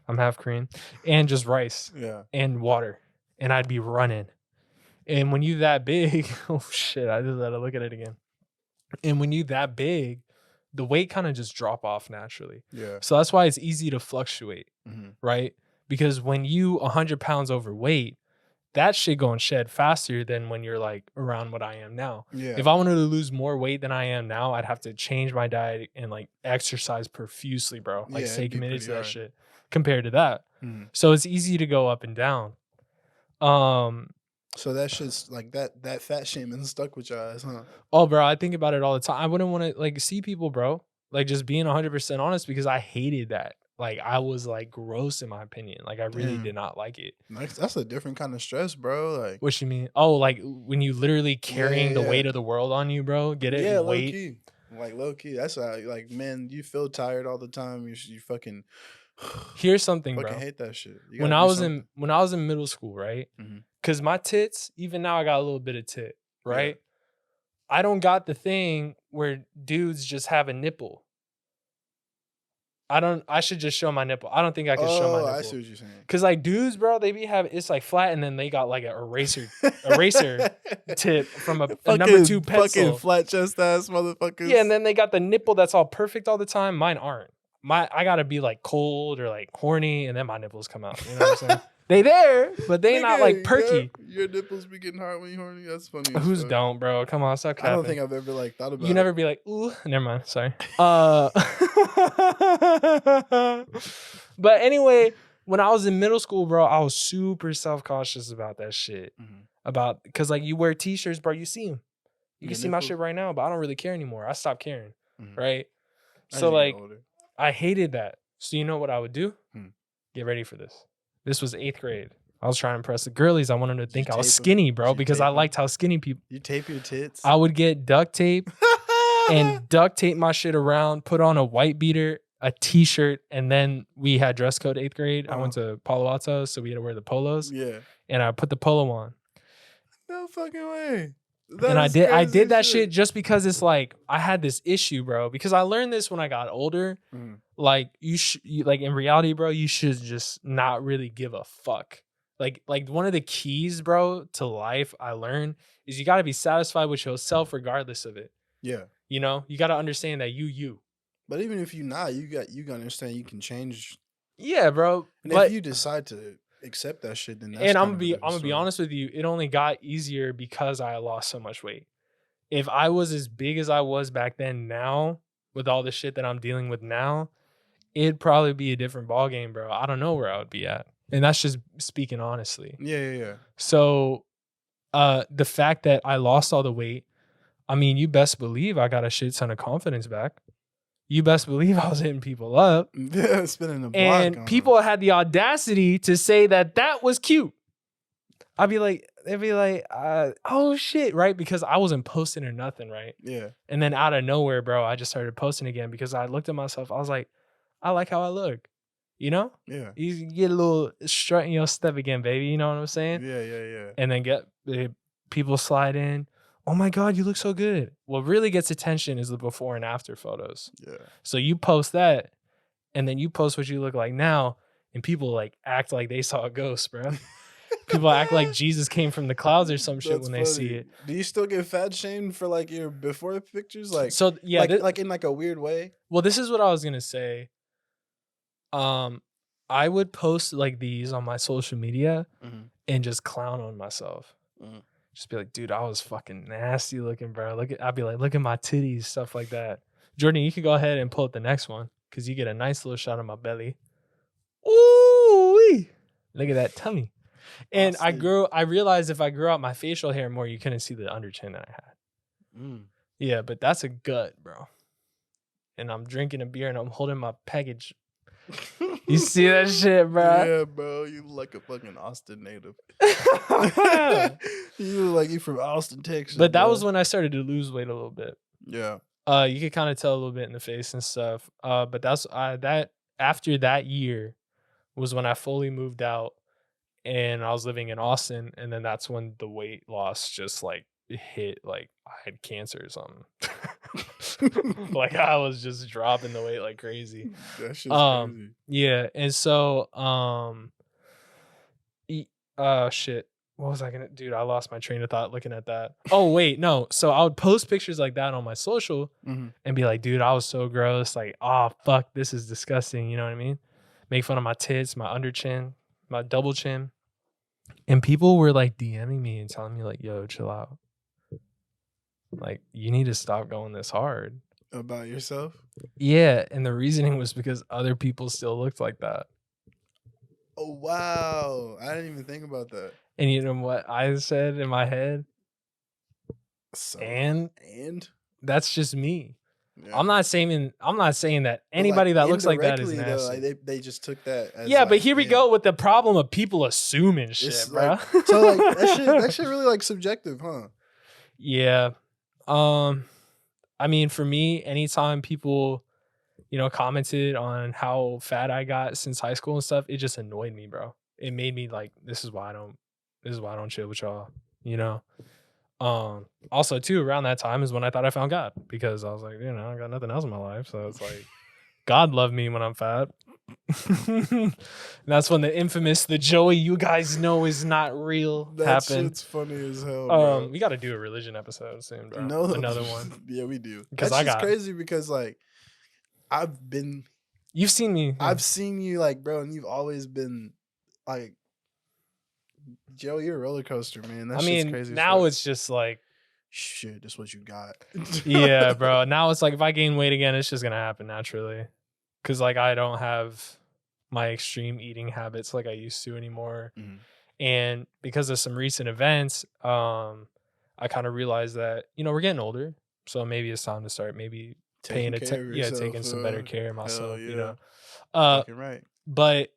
I'm half Korean. And just rice and water. And I'd be running. And when you that big, oh shit, I just had to look at it again. And when you that big, the weight kind of just drop off naturally. Yeah. So that's why it's easy to fluctuate, right? Because when you 100 pounds overweight, that shit going shed faster than when you're like around what I am now. Yeah. If I wanted to lose more weight than I am now, I'd have to change my diet and like exercise profusely, bro. Like stay committed to that shit compared to that. So it's easy to go up and down. So that shit's like that fat shaming stuck with your ass, huh? Oh, bro, I think about it all the time. I wouldn't want to like see people, bro. Like just being 100% honest, because I hated that. Like I was like gross in my opinion. Like I really did not like it. That's a different kind of stress, bro. Like what you mean? Oh, like when you literally carrying the weight of the world on you, bro. Get it? Yeah, weight. Low key. Like low key. That's how, like, man, you feel tired all the time. You fucking. Here's something, fucking bro. Hate that shit. When I was in middle school, right? Because my tits, even now I got a little bit of tit, right? Yeah. I don't got the thing where dudes just have a nipple. I should just show my nipple. I don't think I can show my nipple. I see what you're saying. Cause like dudes, bro, they be having, it's like flat and then they got like an eraser tip from a number 2 pencil. Fucking flat chest ass motherfuckers. Yeah, and then they got the nipple that's all perfect all the time. Mine aren't. I gotta be like cold or like horny and then my nipples come out. You know what I'm saying? They there, but they not like perky. Your nipples be getting hard when you horny. That's funny. Whose don't, bro? Come on, stop capping. I don't think I've ever like thought about. You never be like, ooh. Never mind. Sorry. But anyway, when I was in middle school, bro, I was super self-cautious about that shit. Because like you wear t-shirts, bro, you see them. You can see my shit right now, but I don't really care anymore. I stopped caring, right? So like, I hated that. So you know what I would do? Get ready for this. This was 8th grade. I was trying to impress the girlies. I wanted them to think I was skinny, bro, because I liked how skinny people. You tape your tits? I would get duct tape and duct tape my shit around, put on a white beater, a t-shirt, and then we had dress code 8th grade. I went to Palo Alto, so we had to wear the polos. Yeah. And I put the polo on. No fucking way. And I did that shit just because it's like I had this issue, bro. Because I learned this when I got older. Like you like in reality, bro, you should just not really give a fuck. Like one of the keys, bro, to life I learned is you got to be satisfied with yourself regardless of it. Yeah. You know, you got to understand that you. But even if you not, you got to understand you can change. Yeah, bro. And if you decide to accept that shit, then that's and I'm gonna be honest with you, it only got easier because I lost so much weight. If I was as big as I was back then, now with all the shit that I'm dealing with now, it'd probably be a different ballgame, bro. I don't know where I would be at, and that's just speaking honestly. Yeah. So, the fact that I lost all the weight, I mean, you best believe I got a shit ton of confidence back. You best believe I was hitting people up. Yeah, spinning the block. And people had the audacity to say that was cute. They'd be like, oh shit, right? Because I wasn't posting or nothing, right? Yeah. And then out of nowhere, bro, I just started posting again because I looked at myself. I was like, I like how I look. You know? Yeah. You get a little strut in your step again, baby. You know what I'm saying? Yeah. And then people slide in. Oh my God, you look so good. What really gets attention is the before and after photos. Yeah. So you post that, and then you post what you look like now, and people like act like they saw a ghost, bro. People act like Jesus came from the clouds or some shit when they see it. Do you still get fat shamed for like your before pictures? Like, so yeah, like in like a weird way? Well, this is what I was gonna say. I would post like these on my social media and just clown on myself. Just be like, dude, I was fucking nasty looking, bro. I'd be like, look at my titties, stuff like that. Jordan, you can go ahead and pull up the next one because you get a nice little shot of my belly. Ooh, look at that tummy. And I realized if I grew out my facial hair more, you couldn't see the under chin that I had. Yeah, but that's a gut, bro. And I'm drinking a beer and I'm holding my package. You see that shit, bro? Yeah, bro. You look like a fucking Austin native. You look like you from Austin, Texas. But that was when I started to lose weight a little bit. Yeah. You could kind of tell a little bit in the face and stuff. But that's that after that year was when I fully moved out and I was living in Austin, and then that's when the weight loss just like hit. Like I had cancer or something. Like I was just dropping the weight like crazy. That shit's crazy. Yeah, and so shit. What was I gonna, dude? I lost my train of thought looking at that. Oh wait, no. So I would post pictures like that on my social and be like, dude, I was so gross. Like, oh fuck, this is disgusting. You know what I mean? Make fun of my tits, my under chin, my double chin, and people were like DMing me and telling me like, yo, chill out. Like, you need to stop going this hard. About yourself? Yeah, and the reasoning was because other people still looked like that. Oh wow, I didn't even think about that. And you know what I said in my head? So, and that's just me. Yeah. I'm not saying that anybody that looks like that is nasty. Though, like they just took that as but here we go with the problem of people assuming shit, bro. Like, so like that shit really like subjective, huh? Yeah. I mean, for me, anytime people, commented on how fat I got since high school and stuff, it just annoyed me, bro. It made me like, this is why I don't chill with y'all, Also too, around that time is when I thought I found God, because I was like, I got nothing else in my life. So it's like, God loved me when I'm fat. That's when the infamous, the Joey you guys know is not real happened. Shit's funny as hell, bro. We got to do a religion episode soon, bro. No, another one. Yeah, we do. Because that's crazy because like you've seen me. I've seen you like, bro, and you've always been like, Joe, you're a roller coaster, man. That shit's crazy. Now it's just like, shit, that's what you got. Yeah, bro. Now it's like, if I gain weight again, it's just gonna happen naturally. Cause like I don't have my extreme eating habits like I used to anymore. Mm-hmm. And because of some recent events, I kind of realized that, we're getting older. So maybe it's time to start taking some better care of myself, yeah. Right. But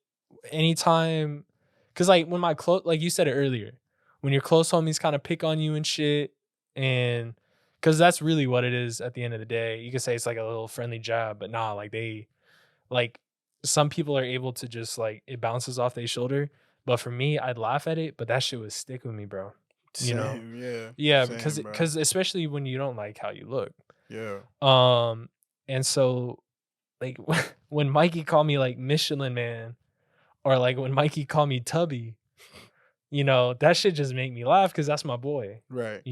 anytime, cause like when like you said it earlier, when your close homies kind of pick on you and shit, and cause that's really what it is at the end of the day. You could say it's like a little friendly jab, but nah, like some people are able to just like, it bounces off their shoulder. But for me, I'd laugh at it, but that shit would stick with me, bro. Yeah, because especially when you don't like how you look. Yeah. And so like when Mikey called me like Michelin Man, or like when Mikey called me Tubby, that shit just make me laugh because that's my boy. Right.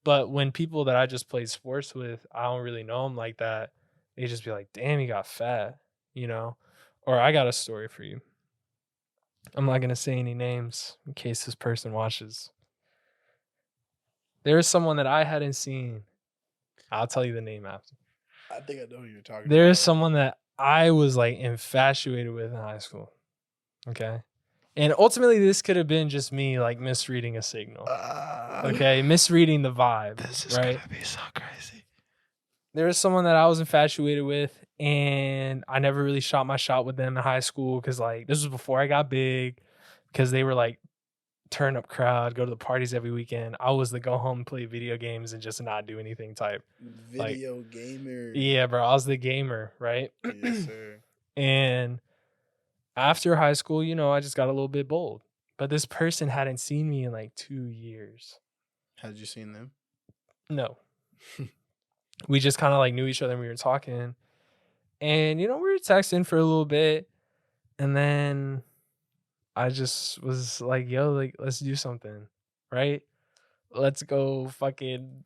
But when people that I just played sports with, I don't really know them like that, they just be like, damn, he got fat, or I got a story for you. I'm not going to say any names in case this person watches. There is someone that I hadn't seen. I'll tell you the name after. I think I know who you're talking about. There is someone that I was like infatuated with in high school. Okay. And ultimately, this could have been just me like misreading a signal. Okay. Misreading the vibe. This is going to be so crazy. There was someone that I was infatuated with, and I never really shot my shot with them in high school because like this was before I got big, because they were like turn up crowd, go to the parties every weekend. I was the go home, play video games, and just not do anything type. Video gamer. Yeah, bro. I was the gamer, right? Yes, sir. And after high school, I just got a little bit bold. But this person hadn't seen me in like 2 years. Had you seen them? No. We just kind of like knew each other and we were talking. And, we were texting for a little bit. And then I just was like, yo, like, let's do something, right? Let's go fucking.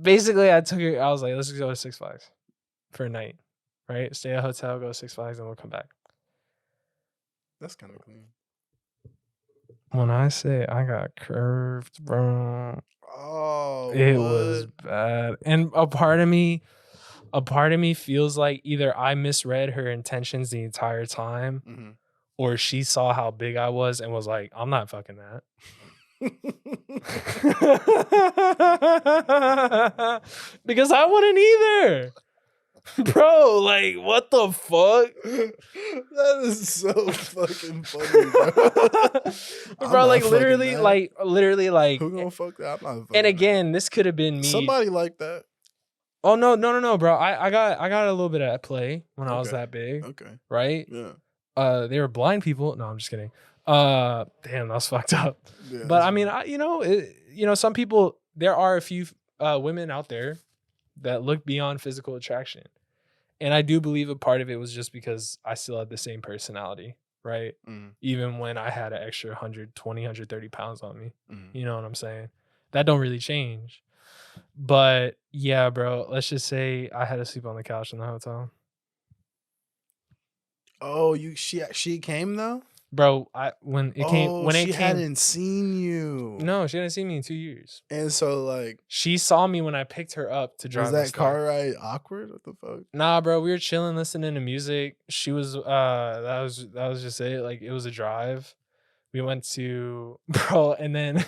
Basically, I was like, let's go to Six Flags for a night, right? Stay at a hotel, go to Six Flags, and we'll come back. That's kind of clean. When I say I got curved, bro. Oh, it was bad. And a part of me feels like either I misread her intentions the entire time, or she saw how big I was and was like, I'm not fucking that. Because I wouldn't either. Bro, like, what the fuck? That is so fucking funny, bro. Bro, like, literally, like. Who gonna fuck that? I'm not fucking and again, this could have been me. Somebody like that. Oh, no, bro. I got a little bit of play when I was that big. Okay. Right? Yeah. They were blind people. No, I'm just kidding. Damn, that's fucked up. Yeah, But I mean, some people. There are a few women out there that look beyond physical attraction, and I do believe a part of it was just because I still had the same personality, right? Even when I had an extra 120, 130 pounds on me, you know what I'm saying? That don't really change. But yeah, bro, let's just say I had to sleep on the couch in the hotel. Oh, she came though? Bro, she hadn't seen you. No, she hadn't seen me in 2 years. And so like she saw me when I picked her up to drive. Was that car ride awkward? What the fuck? Nah, bro, we were chilling, listening to music. She was that was just it. Like it was a drive. We went to bro, and then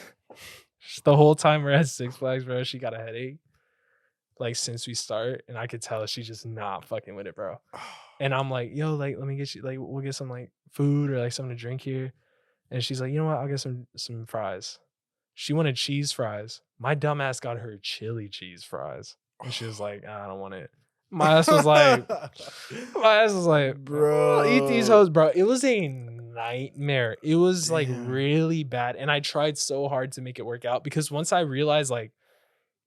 the whole time we're at Six Flags, bro, she got a headache. Like since we start, and I could tell she's just not fucking with it, bro. And I'm like, yo, like, let me get you, like, we'll get some like food or like something to drink here. And she's like, you know what? I'll get some fries. She wanted cheese fries. My dumb ass got her chili cheese fries. And she was like, I don't want it. My ass was like, bro, eat these hoes, bro. It was a nightmare. It was like really bad. And I tried so hard to make it work out because once I realized like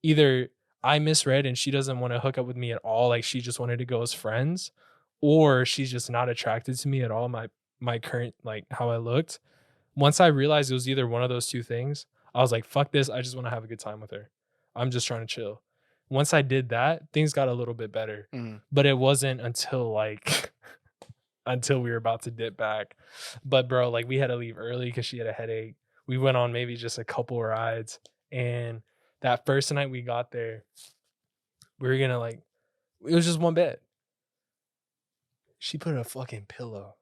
either I misread and she doesn't want to hook up with me at all, like she just wanted to go as friends, or she's just not attracted to me at all, my current, like how I looked. Once I realized it was either one of those two things, I was like, fuck this. I just want to have a good time with her. I'm just trying to chill. Once I did that, things got a little bit better. But it wasn't until until we were about to dip back. But bro, like we had to leave early because she had a headache. We went on maybe just a couple rides. And that first night we got there, we were gonna it was just one bed. She put a fucking pillow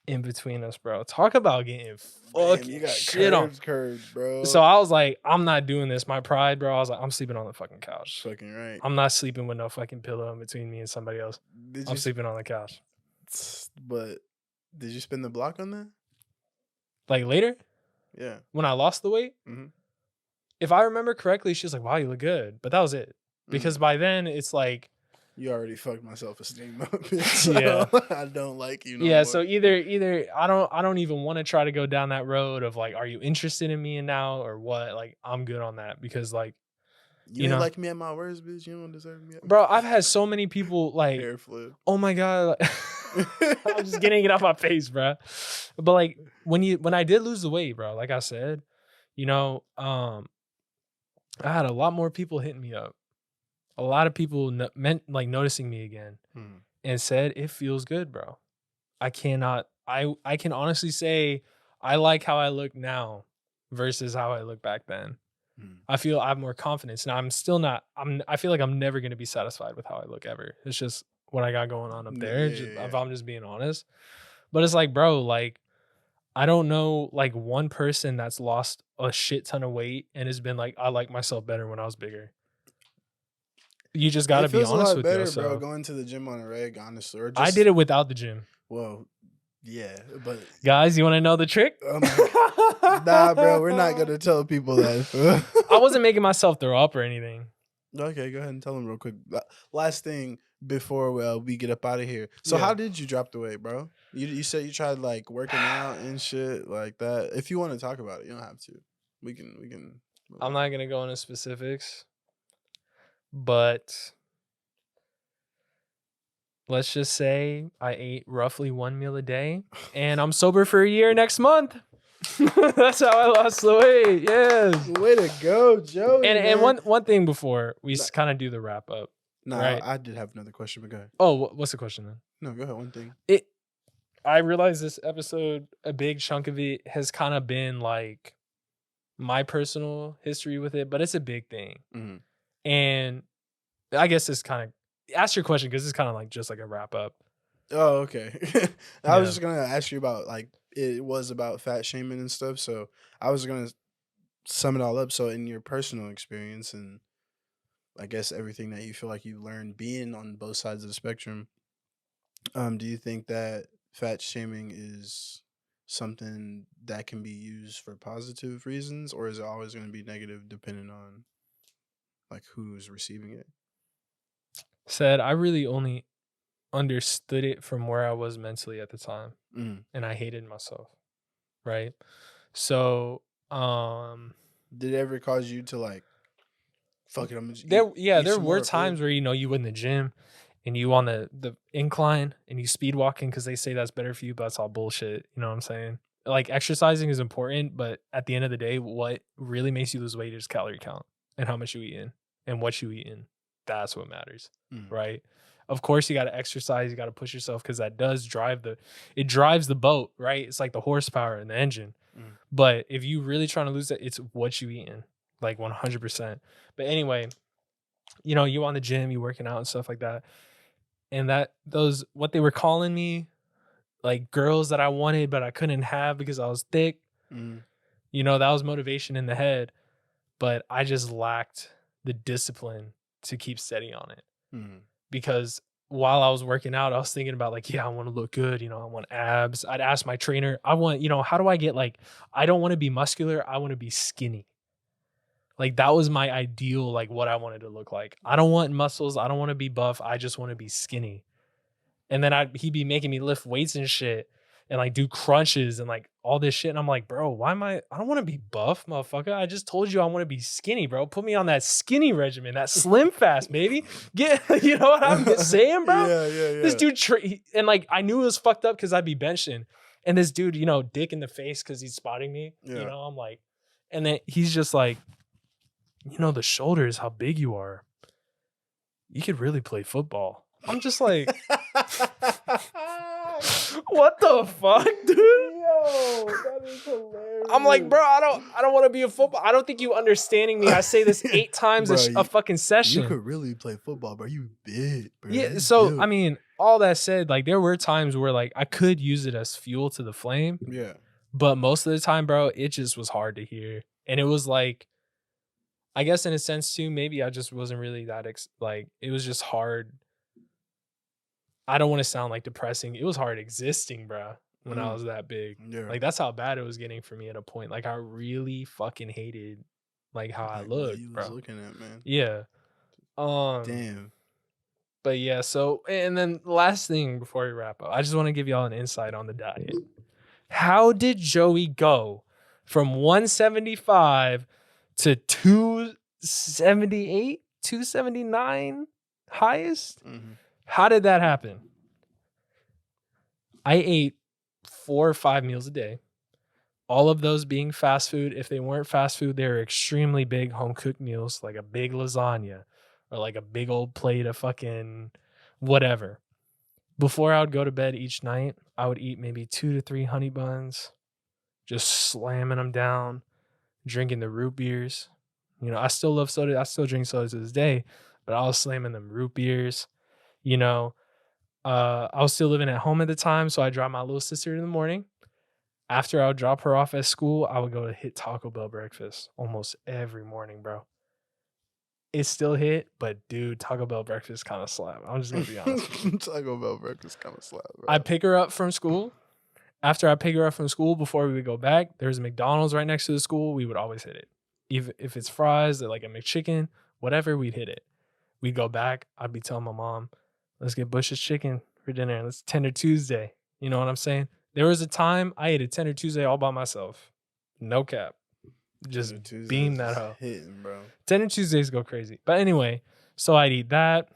in between us, bro. Talk about getting fucking shit on. Curves, bro. So I was like, I'm not doing this. My pride, bro. I was like, I'm sleeping on the fucking couch. Fucking right. I'm not sleeping with no fucking pillow in between me and somebody else. I'm sleeping on the couch. But did you spin the block on that? Like later? Yeah. When I lost the weight? If I remember correctly, she was like, wow, you look good. But that was it. Because by then, it's like, you already fucked my self-esteem up. So I don't like you no more. So either I don't even want to try to go down that road of like, are you interested in me now or what? Like, I'm good on that because like, you didn't like me at my worst, bitch. You don't deserve me. Bro, I've had so many people like, hair flip. Oh my God. I'm just getting it off my face, bro. But like when I did lose the weight, bro, like I said, I had a lot more people hitting me up. A lot of people noticing me again and said, it feels good, bro. I can honestly say I like how I look now versus how I look back then. I feel I have more confidence. Now I feel like I'm never going to be satisfied with how I look ever. It's just what I got going on up there. If I'm just being honest, but it's like, bro, like, I don't know like one person that's lost a shit ton of weight and has been like, I like myself better when I was bigger. You just got to be honest with yourself. Bro, going to the gym on a reg, honestly. Or just, I did it without the gym. Well, yeah, but guys, you want to know the trick? Nah, bro, we're not gonna tell people that. I wasn't making myself throw up or anything. Okay, go ahead and tell them real quick. Last thing before we get up out of here. So how did you drop the weight, bro? You said you tried like working out and shit like that. If you want to talk about it, you don't have to. We can. I'm not gonna go into specifics. But let's just say I ate roughly 1 meal a day and I'm sober for a year next month. That's how I lost the weight. Yes. Way to go, Joey. And one thing before we kind of do the wrap up. No, right? I did have another question, but go ahead. Oh, what's the question then? No, go ahead. One thing. I realized this episode, a big chunk of it has kind of been like my personal history with it, but it's a big thing. And I guess it's kind of ask your question because it's kind of like just like a wrap up. Oh, okay. I was just gonna ask you about like it was about fat shaming and stuff. So I was gonna sum it all up. So in your personal experience and I guess everything that you feel like you learned being on both sides of the spectrum, do you think that fat shaming is something that can be used for positive reasons, or is it always going to be negative depending on like who's receiving it? Said I really only understood it from where I was mentally at the time, and I hated myself. right? So, did it ever cause you to like, fuck it? I'm just there eat there some were more times food? where you in the gym and you on the incline and you speed walking because they say that's better for you, but that's all bullshit. You know what I'm saying? Like exercising is important, but at the end of the day, what really makes you lose weight is calorie count and how much you eat in and what you eat in. That's what matters, right? Of course, you got to exercise, you got to push yourself because that does drive the boat, right? It's like the horsepower in the engine. But if you really trying to lose it, it's what you eating, like 100%. But anyway, you know, you on the gym, you working out and stuff like that. And what they were calling me, like girls that I wanted, but I couldn't have because I was thick. You know, that was motivation in the head, but I just lacked the discipline to keep steady on it. Because while I was working out, I was thinking about like, yeah, I want to look good. You know, I want abs. I'd ask my trainer, I want, you know, how do I get like, I don't want to be muscular. I want to be skinny. Like that was my ideal, like what I wanted to look like. I don't want muscles. I don't want to be buff. I just want to be skinny. And then he'd be making me lift weights and shit and like do crunches and like all this shit. And I'm like, bro, I don't want to be buff, motherfucker. I just told you I want to be skinny, bro. Put me on that skinny regimen, that slim fast, baby. You know what I'm saying, bro? Yeah. This dude, and like, I knew it was fucked up because I'd be benching. And this dude, you know, dick in the face because he's spotting me. You know, I'm like, and then he's just like, you know, the shoulders, how big you are. You could really play football. I'm just like, what the fuck, dude? Yo, that is hilarious. I'm like, bro, I don't want to be a football. I don't think you understanding me. I say this 8 times a fucking session. You could really play football, bro. You big, bro. Yeah. You So big. I mean, all that said, like there were times where like I could use it as fuel to the flame. Yeah. But most of the time, bro, it just was hard to hear, and it was like, I guess in a sense too, maybe I just wasn't really that like it was just hard. I don't want to sound like depressing. It was hard existing, bro, when I was that big. Yeah. Like that's how bad it was getting for me at a point. Like I really fucking hated like how I looked, what you bro. was looking at, man. Yeah. Damn. But yeah, so and then last thing before we wrap up, I just want to give y'all an insight on the diet. How did Joey go from 175 to 278, 279 highest? How did that happen? I ate 4 or 5 meals a day. All of those being fast food. If they weren't fast food, they were extremely big home cooked meals, like a big lasagna or like a big old plate of fucking whatever. Before I would go to bed each night, I would eat maybe 2 to 3 honey buns, just slamming them down, drinking the root beers. You know, I still love soda. I still drink soda to this day, but I was slamming them root beers. You know, I was still living at home at the time, so I dropped my little sister in the morning. After I would drop her off at school, I would go to hit Taco Bell breakfast almost every morning, bro. It still hit, but dude, Taco Bell breakfast kind of slap. I'm just gonna be honest. Taco Bell breakfast kind of slap, bro. I'd pick her up from school. After I pick her up from school, before we would go back, there's a McDonald's right next to the school. We would always hit it. Even if it's fries, like a McChicken, whatever, we'd hit it. We'd go back. I'd be telling my mom, let's get Bush's chicken for dinner. Let's Tender Tuesday. You know what I'm saying? There was a time I ate a Tender Tuesday all by myself. No cap. Just beam that hoe. Hitting, bro. Tender Tuesdays go crazy. But anyway, so I'd eat that.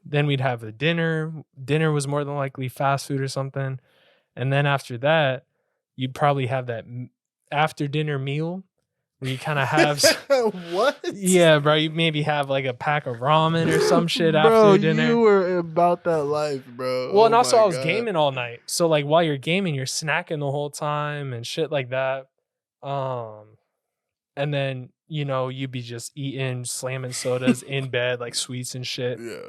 Then we'd have the dinner. Dinner was more than likely fast food or something. And then after that, you'd probably have that after dinner meal where you kind of have what? Yeah, bro. You maybe have like a pack of ramen or some shit after dinner. You were about that life, bro. Well, and also I was gaming all night. So like while you're gaming, you're snacking the whole time and shit like that. And then, you know, you'd be just eating, slamming sodas in bed, like sweets and shit. Yeah.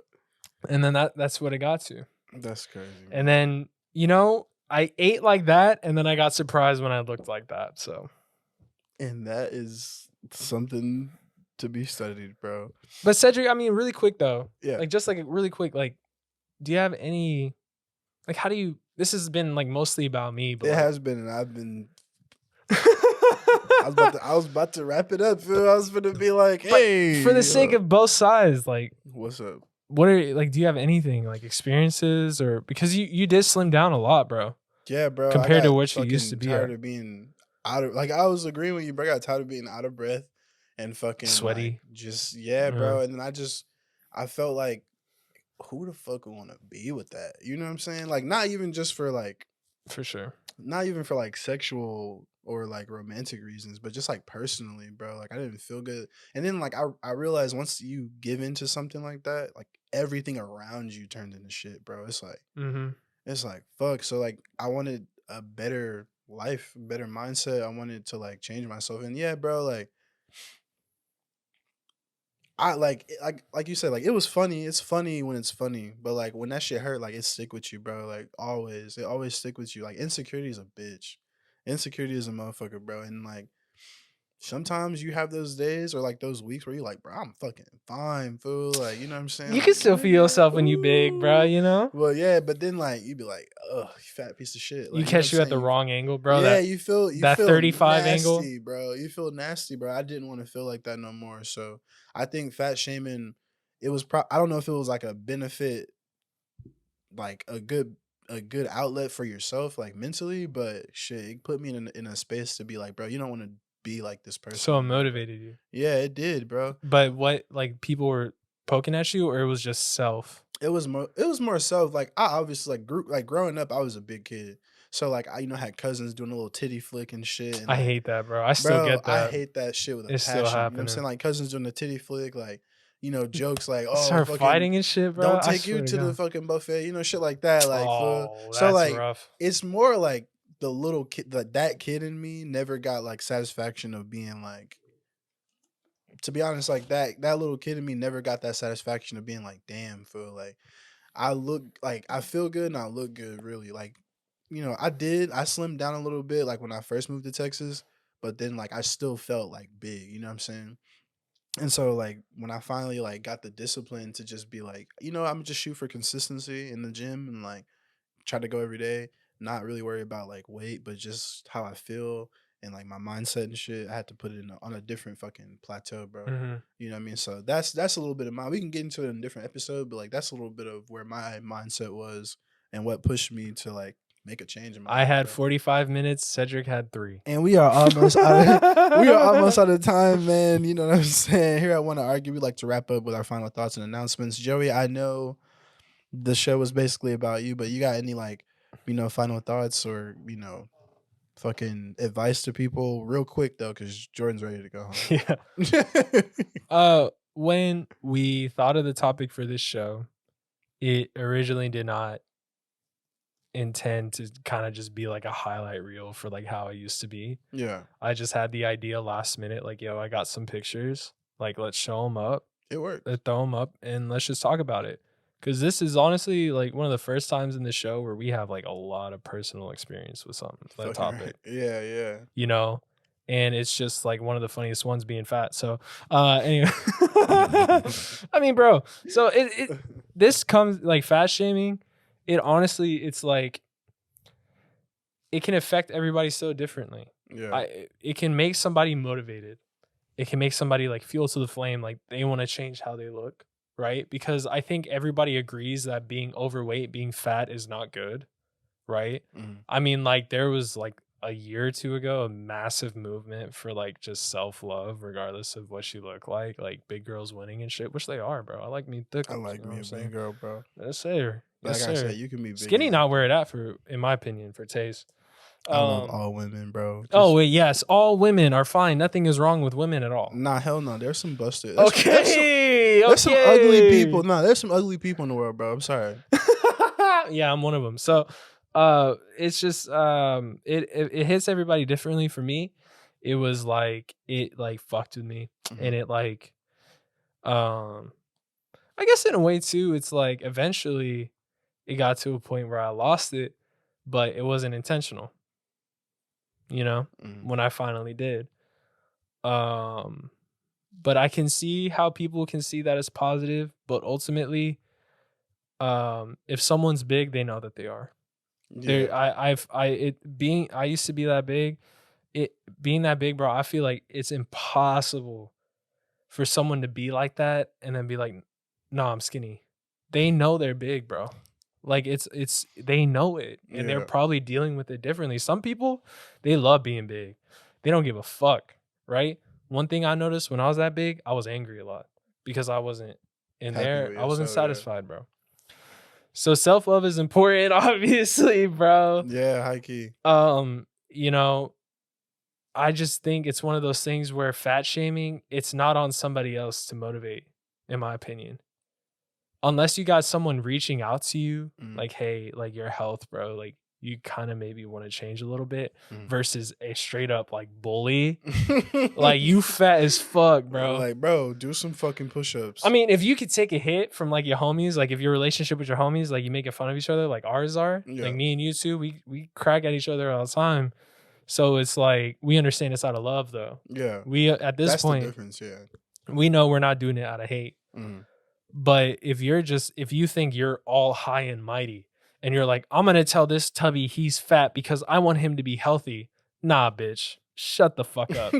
And then that's what it got to. That's crazy. And then, you know, I ate like that, and then I got surprised when I looked like that. So, and that is something to be studied, bro. But Cedric, I mean, really quick though. Yeah. Like just like really quick, like, do you have any, like, how do you? This has been like mostly about me, but it like, has been, and I've been. I was about to wrap it up. I was gonna be like, hey, for the sake of both sides, like, what's up? What are like? Do you have anything like experiences or because you did slim down a lot, bro? Yeah, bro. Compared to what you used to be. Tired of being I was agreeing with you, bro. I got tired of being out of breath and fucking Sweaty. Like, bro. And then I felt like, who the fuck would want to be with that? You know what I'm saying? Like, not even just for like, For sure. not even for like sexual or like romantic reasons, but just like personally, bro. Like, I didn't feel good. And then like I realized once you give into something like that, like everything around you turned into shit, bro. It's like, it's like fuck. So like I wanted a better life, better mindset. I wanted to like change myself. And yeah, bro, like I like you said, like it was funny. It's funny when it's funny, but like when that shit hurt, like it stick with you, bro. Like always, it always stick with you. Like insecurity is a bitch. Insecurity is a motherfucker, bro. And like sometimes you have those days or like those weeks where you're like, bro, I'm fucking fine, fool. Like, you know what I'm saying? You like, can still feel yourself when you big, bro, you know? Well, yeah, but then like you be like, ugh, you fat piece of shit. Like, You catch you at the wrong angle, bro. Yeah, that, you feel that feel 35 nasty, angle, bro. You feel nasty, bro. I didn't want to feel like that no more. So I think fat shaming, it was I don't know if it was like a benefit, like a good outlet for yourself, like mentally, but shit, it put me in a space to be like, bro, you don't want to be like this person. so it motivated you. Yeah, it did, bro. But what, like, people were poking at you, or it was just self? It was more self. Like I obviously growing up, I was a big kid. So like I had cousins doing a little titty flick and shit. And I like, hate that, bro. I still get that. I hate that shit with a It's passion. still You know what I'm happening. saying? Like cousins doing the titty flick, like, jokes like, oh, Start fucking, fighting and shit, bro. don't take you to the fucking buffet, shit like that. Like, that's so like, rough. it's more like the little kid, that kid in me never got like satisfaction of being like, to be honest, like that little kid in me never got that satisfaction of being like, damn, fool, like I feel good and I look good, really. Like, I slimmed down a little bit like when I first moved to Texas, but then like I still felt like big, you know what I'm saying? And so like when I finally like got the discipline to just be like, I'm just shoot for consistency in the gym and like try to go every day, not really worry about like weight, but just how I feel and like my mindset and shit. I had to put it on a different fucking plateau, bro. You know what I mean? So that's a little bit of we can get into it in a different episode, but like that's a little bit of where my mindset was and what pushed me to like make a change in my life. I had 45 minutes. Cedric had 3. And we are almost out of time, man. You know what I'm saying? Here I Want to Argue. We like to wrap up with our final thoughts and announcements. Joey, I know the show was basically about you, but you got any like, final thoughts or, fucking advice to people real quick though, because Jordan's ready to go home. Yeah. When we thought of the topic for this show, it originally did not intend to kind of just be like a highlight reel for like how I used to be. Yeah. I just had the idea last minute, like, yo, I got some pictures, like, let's show them up. It worked. Let's throw them up and let's just talk about it. Because this is honestly like one of the first times in the show where we have like a lot of personal experience with that topic. Yeah. And it's just like one of the funniest ones being fat. So anyway, I mean, bro, so this comes like fat shaming. It honestly, it's like, it can affect everybody so differently. Yeah. It can make somebody motivated. It can make somebody like fuel to the flame. Like they want to change how they look. Right? Because I think everybody agrees that being overweight, being fat is not good. Right? I mean, like there was like a year or two ago, a massive movement for like just self-love, regardless of what you look like big girls winning and shit, which they are, bro. I like me thick. I like me a big girl, bro. Let's say her. Like I said, you can be big. Skinny, not where it at in my opinion, for taste. I love all women, bro. Wait, yes, all women are fine. Nothing is wrong with women at all. Nah, hell no. There's some busted. There's some ugly people. Nah, there's some ugly people in the world, bro. I'm sorry. Yeah, I'm one of them. So, it's just it hits everybody differently. For me, it was like it like fucked with me, and it like, I guess in a way too. It's like eventually, it got to a point where I lost it, but it wasn't intentional. When I finally did. But I can see how people can see that as positive, but ultimately, if someone's big, they know that they are. Yeah. I used to be that big. Being that big, bro, I feel like it's impossible for someone to be like that and then be like, no, I'm skinny. They know they're big, bro. Like it's they know it, and they're probably dealing with it differently. Some people, they love being big. They don't give a fuck, right? One thing I noticed when I was that big, I was angry a lot because I wasn't in there. I wasn't satisfied, bro. So self-love is important, obviously, bro. Yeah, high key. You know, I just think it's one of those things where fat shaming, it's not on somebody else to motivate, in my opinion. Unless you got someone reaching out to you, like, hey, like your health, bro, like you kind of maybe want to change a little bit versus a straight up like bully. Like you fat as fuck, bro. Like, bro, do some fucking push-ups. I mean, if you could take a hit from like your homies, like if your relationship with your homies, like you making fun of each other, like ours are, like me and you two, we crack at each other all the time. So it's like, we understand it's out of love though. Yeah. We, at this point, the difference, we know we're not doing it out of hate. But if you think you're all high and mighty and you're like, I'm going to tell this tubby he's fat because I want him to be healthy. Nah, bitch. Shut the fuck up.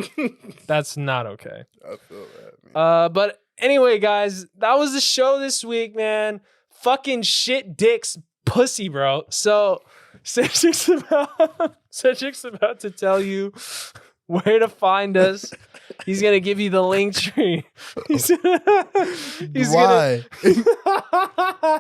That's not okay. I feel that, man. But anyway, guys, that was the show this week, man. Fucking shit dicks pussy, bro. So Cedric's about to tell you where to find us. He's gonna give you the link tree. Why?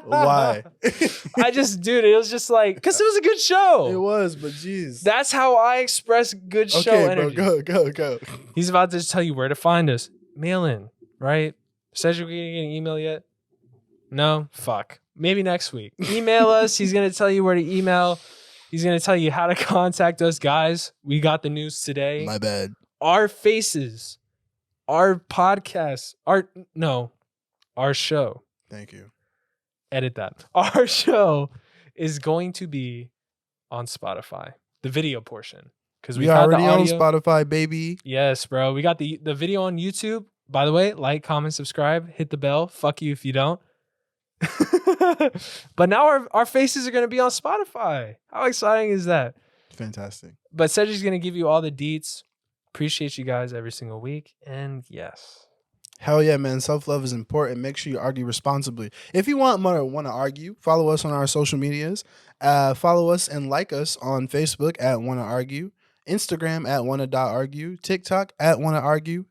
Why? Dude, it was just like, because it was a good show. It was, but jeez. That's how I express good show energy. Bro, go. He's about to tell you where to find us. Mail in, right? Cedric, are you getting an email yet? No? Fuck. Maybe next week. Email us. He's gonna tell you where to email. He's gonna tell you how to contact us, guys. We got the news today. My bad. Our faces, our podcast, our show. Thank you. Edit that. Our show is going to be on Spotify, the video portion. Because we already on Spotify, baby. Yes, bro. We got the video on YouTube. By the way, like, comment, subscribe, hit the bell. Fuck you if you don't. But now our faces are going to be on Spotify. How exciting is that? Fantastic. But Cedric's going to give you all the deets. Appreciate you guys every single week. And yes. Hell yeah, man. Self-love is important. Make sure you argue responsibly. If you want to argue, follow us on our social medias. Follow us and like us on Facebook at Wanna Argue, Instagram at Wanna.argue, TikTok at Wanna Argue.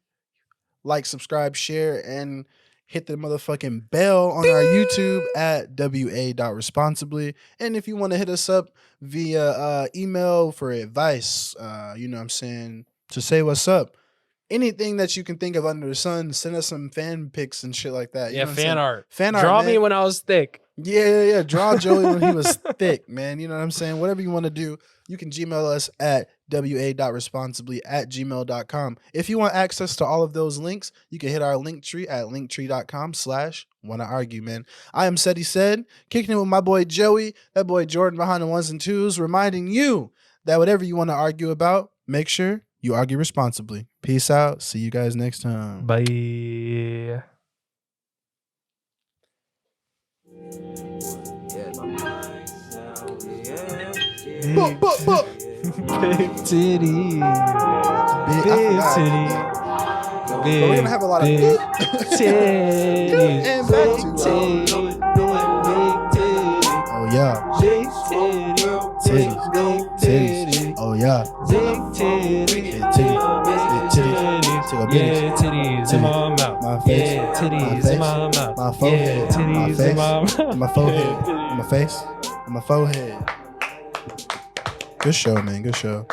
Like, subscribe, share, and hit the motherfucking bell on our YouTube at wa.responsibly. And if you want to hit us up via email for advice, you know what I'm saying, to say what's up. Anything that you can think of under the sun, send us some fan pics and shit like that. You know fan art. Fan art. Draw me when I was thick. Yeah. Draw Joey when he was thick, man. You know what I'm saying? Whatever you want to do, you can Gmail us at wa.responsibly@gmail.com. If you want access to all of those links, you can hit our link tree at linktree.com/wannaargue, man. I am Ced, kicking it with my boy Joey, that boy Jordan behind the ones and twos, reminding you that whatever you want to argue about, make sure you argue responsibly. Peace out. See you guys next time. Bye. Big titty. Big titty. But we're going to have a lot of big titties. And back to oh, yeah. Big titties. Titties. Oh, yeah. Big titties. Yeah, titties in my mouth. My face. Yeah, titties in my mouth. My forehead. Yeah, titties in my mouth. My forehead. My face. My forehead. Good show, man. Good show.